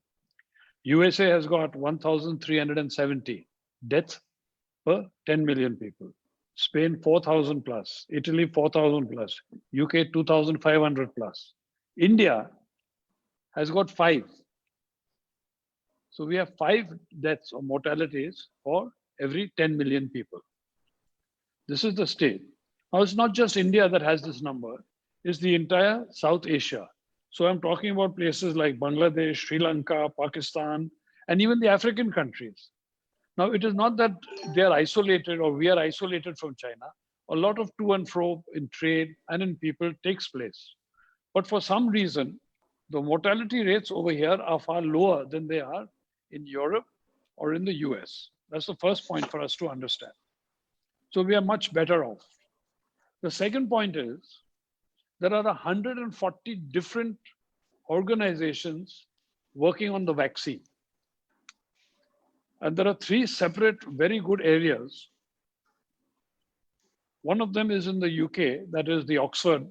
USA has got 1,370 deaths per 10 million people. Spain 4,000 plus, Italy 4,000 plus, UK 2,500 plus. India has got 5. So we have 5 deaths or mortalities for every 10 million people. This is the state. Now it's not just India that has this number, it's the entire South Asia. So I'm talking about places like Bangladesh, Sri Lanka, Pakistan, and even the African countries. Now, it is not that they are isolated or we are isolated from China. A lot of to and fro in trade and in people takes place. But for some reason, the mortality rates over here are far lower than they are in Europe or in the US. That's the first point for us to understand. So we are much better off. The second point is there are 140 different organizations working on the vaccine. And there are 3 separate, very good areas. One of them is in the UK, that is the Oxford.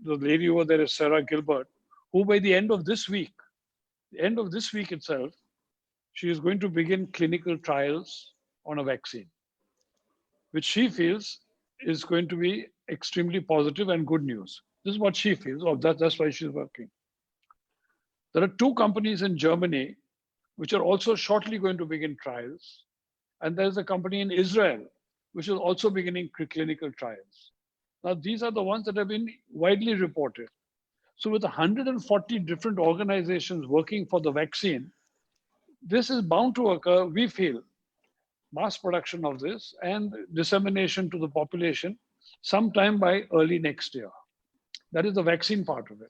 The lady over there is Sarah Gilbert, who by the end of this week itself, she is going to begin clinical trials on a vaccine, which she feels is going to be extremely positive and good news. This is what she feels. That's why she's working. There are 2 companies in Germany which are also shortly going to begin trials. And there's a company in Israel, which is also beginning clinical trials. Now, these are the ones that have been widely reported. So with 140 different organizations working for the vaccine, this is bound to occur, we feel, mass production of this and dissemination to the population sometime by early next year. That is the vaccine part of it.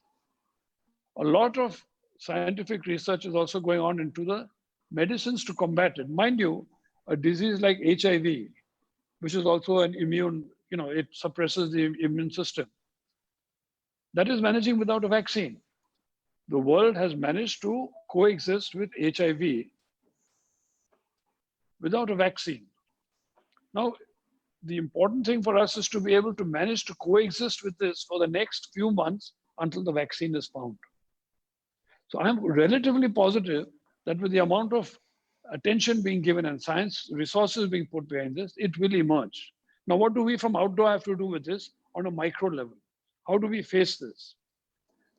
A lot of scientific research is also going on into the medicines to combat it. Mind you, a disease like HIV, which is also an immune, it suppresses the immune system. That is managing without a vaccine. The world has managed to coexist with HIV without a vaccine. Now, the important thing for us is to be able to manage to coexist with this for the next few months until the vaccine is found. So I'm relatively positive that with the amount of attention being given and science resources being put behind this, it will emerge. Now, what do we from outdoor have to do with this on a micro level? How do we face this?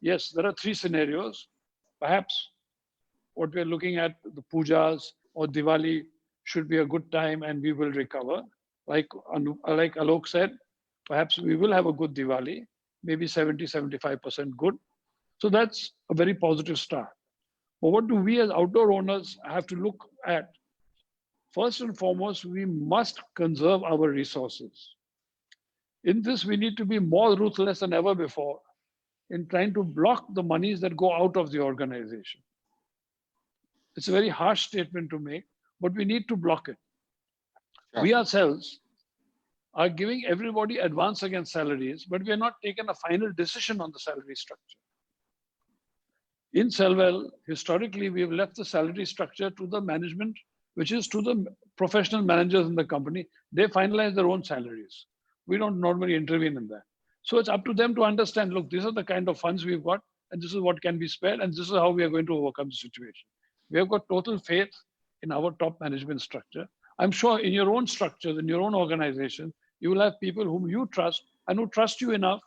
Yes, there are 3 scenarios. Perhaps what we're looking at, the pujas or Diwali should be a good time and we will recover. Like Alok said, perhaps we will have a good Diwali, maybe 70-75% good. So that's a very positive start. But what do we as outdoor owners have to look at? First and foremost, we must conserve our resources. In this, we need to be more ruthless than ever before in trying to block the monies that go out of the organization. It's a very harsh statement to make, but we need to block it. Sure. We ourselves are giving everybody advance against salaries, but we are not taking a final decision on the salary structure. In Selvel, historically, we have left the salary structure to the management, which is to the professional managers in the company. They finalize their own salaries. We don't normally intervene in that. So it's up to them to understand, look, these are the kind of funds we've got, and this is what can be spared, and this is how we are going to overcome the situation. We have got total faith in our top management structure. I'm sure in your own structures, in your own organization, you will have people whom you trust and who trust you enough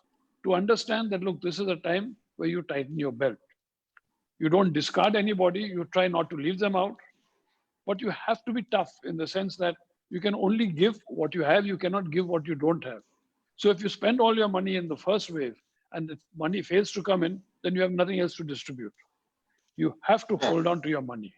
to understand that, look, this is a time where you tighten your belt. You don't discard anybody, you try not to leave them out, but you have to be tough in the sense that you can only give what you have, you cannot give what you don't have. So if you spend all your money in the first wave and the money fails to come in, then you have nothing else to distribute. You have to hold on to your money.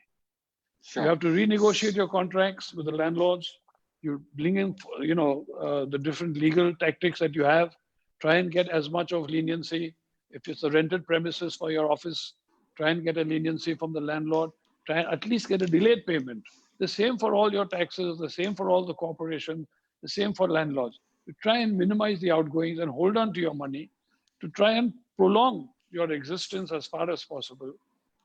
Sure. You have to renegotiate your contracts with the landlords. You bring in, the different legal tactics that you have. Try and get as much of leniency. If it's a rented premises for your office, try and get a leniency from the landlord. Try and at least get a delayed payment. The same for all your taxes, the same for all the corporations, the same for landlords. to try and minimize the outgoings and hold on to your money to try and prolong your existence as far as possible,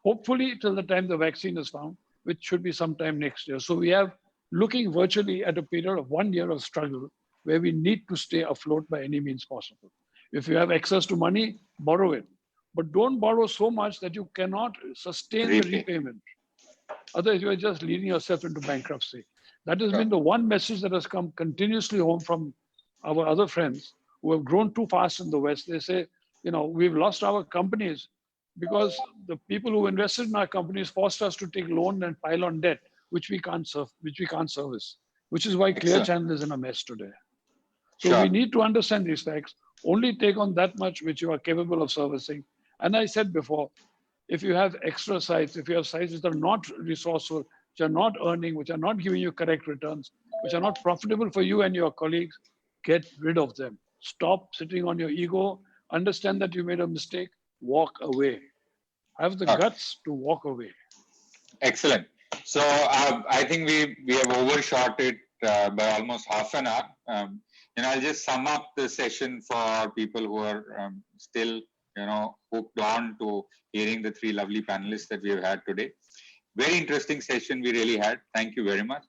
hopefully till the time the vaccine is found, which should be sometime next year. So we have looking virtually at a period of 1 year of struggle where we need to stay afloat by any means possible. If you have access to money, borrow it. But don't borrow so much that you cannot sustain the repayment. Otherwise, you are just leading yourself into bankruptcy. That has been the one message that has come continuously home from our other friends who have grown too fast in the West. They say, we've lost our companies because the people who invested in our companies forced us to take loan and pile on debt, which we can't service, which is why Clear Channel is in a mess today. So we need to understand these facts. Only take on that much which you are capable of servicing. And I said before, if you have extra sites, if you have sites which are not resourceful, which are not earning, which are not giving you correct returns, which are not profitable for you and your colleagues, get rid of them. Stop sitting on your ego. Understand that you made a mistake. Walk away. Have the guts to walk away. Excellent. So I think we have overshot it by almost half an hour. I'll just sum up the session for people who are still hooked on to hearing the three lovely panelists that we have had today. Very interesting session we really had. Thank you very much.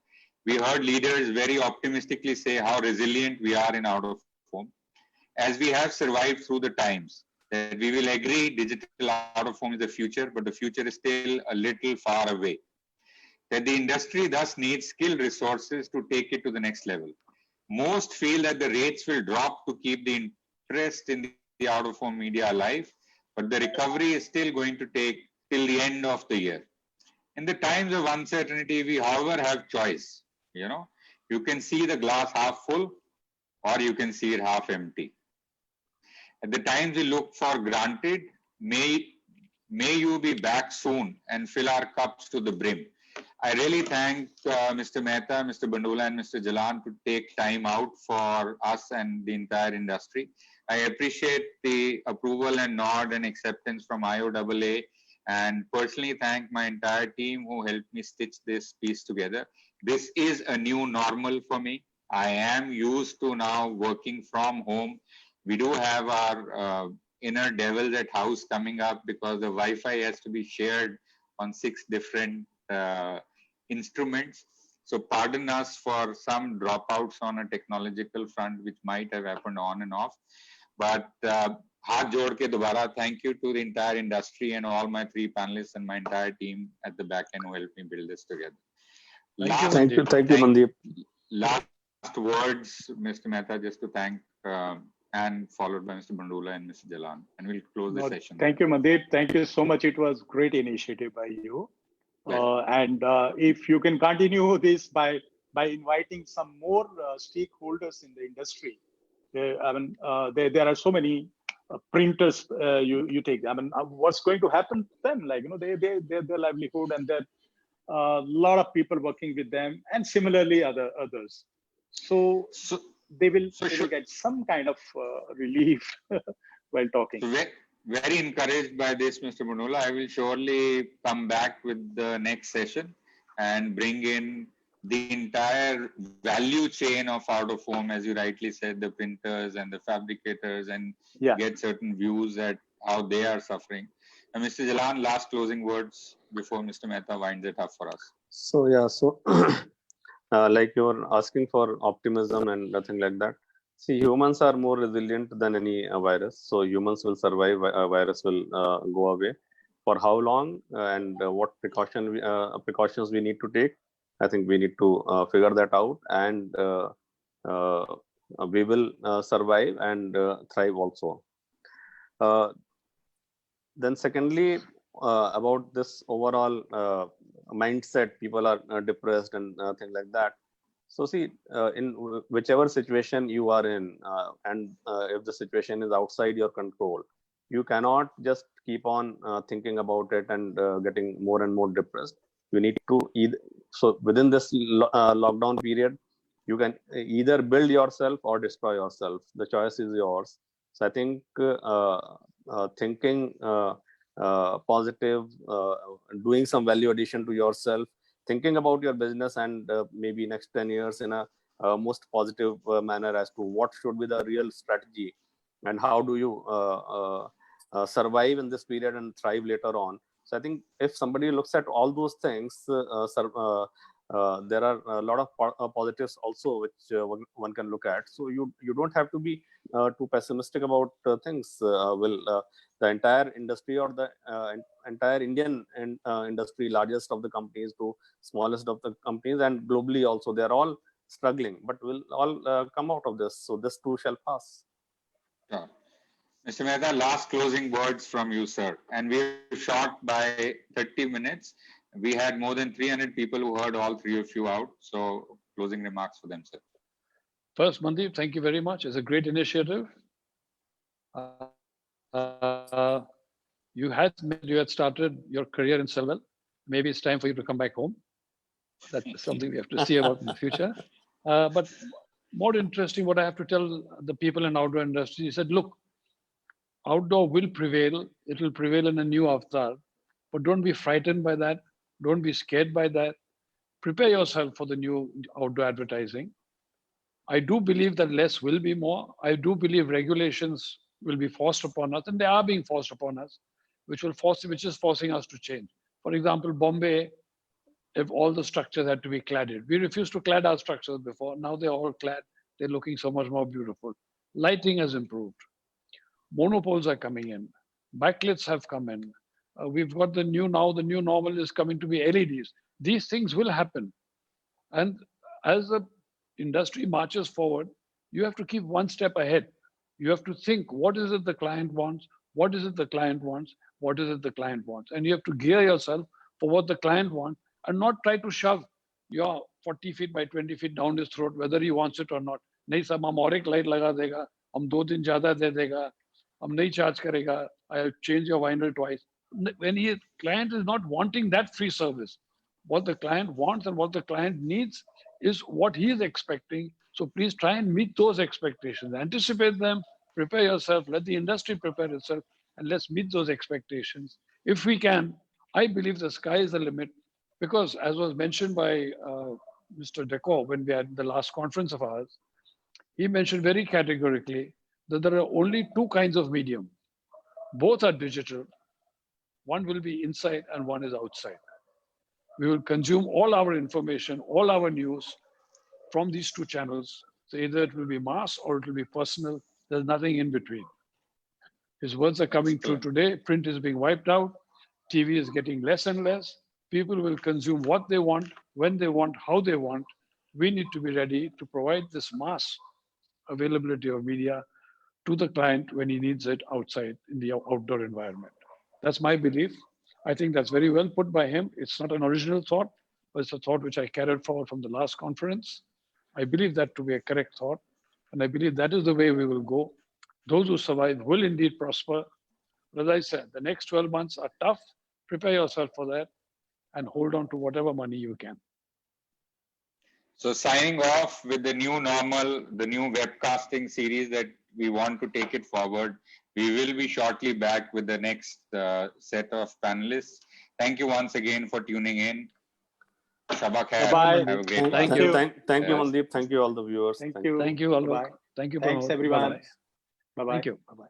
We heard leaders very optimistically say how resilient we are in out of home. As we have survived through the times, that we will agree digital out of home is the future, but the future is still a little far away. That the industry thus needs skilled resources to take it to the next level. Most feel that the rates will drop to keep the interest in the out of home media alive, but the recovery is still going to take till the end of the year. In the times of uncertainty, we however have choice. You can see the glass half full or you can see it half empty. At the times we look for granted, may you be back soon and fill our cups to the brim. I really thank Mr. Mehta, Mr. Bandula and Mr. Jalan to take time out for us and the entire industry. I appreciate the approval and nod and acceptance from IOAA, and personally thank my entire team who helped me stitch this piece together. This is a new normal for me. I am used to now working from home. We do have our inner devils at house coming up because the Wi-Fi has to be shared on 6 different instruments. So pardon us for some dropouts on a technological front, which might have happened on and off. But haath jod ke dobara, thank you to the entire industry and all my 3 panelists and my entire team at the back end who helped me build this together. Thank you, Mandeep. Last words, Mr. Mehta, just to thank and followed by Mr. Bandula and Mr. Jalan. And we'll close the session. Thank you, Mandeep. Thank you so much. It was great initiative by you. And if you can continue this by inviting some more stakeholders in the industry. There are so many printers you take. What's going to happen to them? Their livelihood, and there a lot of people working with them, and similarly others. So they will get some kind of relief while talking. So very encouraged by this, Mr. Bandula. I will surely come back with the next session and bring in the entire value chain of out of home, as you rightly said, the printers and the fabricators, and get certain views at how they are suffering. And Mr. Jalan, last closing words before Mr. Mehta winds it up for us. So like you're asking for optimism and nothing like that. See, humans are more resilient than any virus. So humans will survive, a virus will go away. For how long and what precautions we need to take, I think we need to figure that out, and we will survive and thrive also. Then secondly, about this overall mindset, people are depressed and things like that. So see, in whichever situation you are in, and if the situation is outside your control, you cannot just keep on thinking about it and getting more and more depressed. You need to so within this lockdown period, you can either build yourself or destroy yourself. The choice is yours. So I think thinking positive, doing some value addition to yourself, thinking about your business and maybe next 10 years in a most positive manner as to what should be the real strategy and how do you survive in this period and thrive later on. So I think if somebody looks at all those things, there are a lot of positives also which one can look at. So you don't have to be too pessimistic about things. The entire industry or the entire Indian industry, largest of the companies to smallest of the companies, and globally also, they are all struggling, but we'll all come out of this. So this too shall pass. Sure. Mr. Mehta, last closing words from you, sir. And we're short by 30 minutes. We had more than 300 people who heard all three of you out. So closing remarks for them, sir. First, Mandeep, thank you very much. It's a great initiative. You had started your career in Selvel. Maybe it's time for you to come back home. That's something we have to see about in the future. But more interesting, what I have to tell the people in outdoor industry, he said, look, outdoor will prevail. It will prevail in a new avatar. But don't be frightened by that. Don't be scared by that. Prepare yourself for the new outdoor advertising. I do believe that less will be more. I do believe regulations will be forced upon us, and they are being forced upon us, which is forcing us to change. For example, Bombay, if all the structures had to be cladded, we refused to clad our structures before. Now they're all clad. They're looking so much more beautiful. Lighting has improved. Monopoles are coming in. Backlights have come in. We've got the new normal is coming to be LEDs. These things will happen. And as the industry marches forward, you have to keep one step ahead. You have to think, what is it the client wants? What is it the client wants? What is it the client wants? And you have to gear yourself for what the client wants and not try to shove your 40 feet by 20 feet down his throat, whether he wants it or not. नहीं सब हम और एक light लगा देगा, हम 2 दिन ज़्यादा दे देगा, हम नहीं charge करेगा, I'll change your vinyl twice. When client is not wanting that free service, what the client wants and what the client needs is what he is expecting. So please try and meet those expectations, anticipate them, prepare yourself, let the industry prepare itself, and let's meet those expectations. If we can, I believe the sky is the limit, because as was mentioned by Mr. Decaux when we had the last conference of ours, he mentioned very categorically that there are only 2 kinds of medium. Both are digital. One will be inside and one is outside. We will consume all our information, all our news from these 2 channels. So either it will be mass or it will be personal. There's nothing in between. His words are coming true today. Print is being wiped out. TV is getting less and less. People will consume what they want, when they want, how they want. We need to be ready to provide this mass availability of media to the client when he needs it outside in the outdoor environment. That's my belief. I think that's very well put by him. It's not an original thought, but it's a thought which I carried forward from the last conference. I believe that to be a correct thought. And I believe that is the way we will go. Those who survive will indeed prosper. But as I said, the next 12 months are tough. Prepare yourself for that and hold on to whatever money you can. So signing off with the new normal, the new webcasting series that we want to take it forward. We will be shortly back with the next set of panelists. Thank you once again for tuning in. Shaba Khair. Bye. Have a great Thank one. you. Thank you, Yes. Mandeep. Thank you, all the viewers. Thank you. Thank you, Alok. Bye-bye. Thank you, Thanks, Pramod. everyone. Bye-bye. Bye-bye. Thank you. Bye-bye.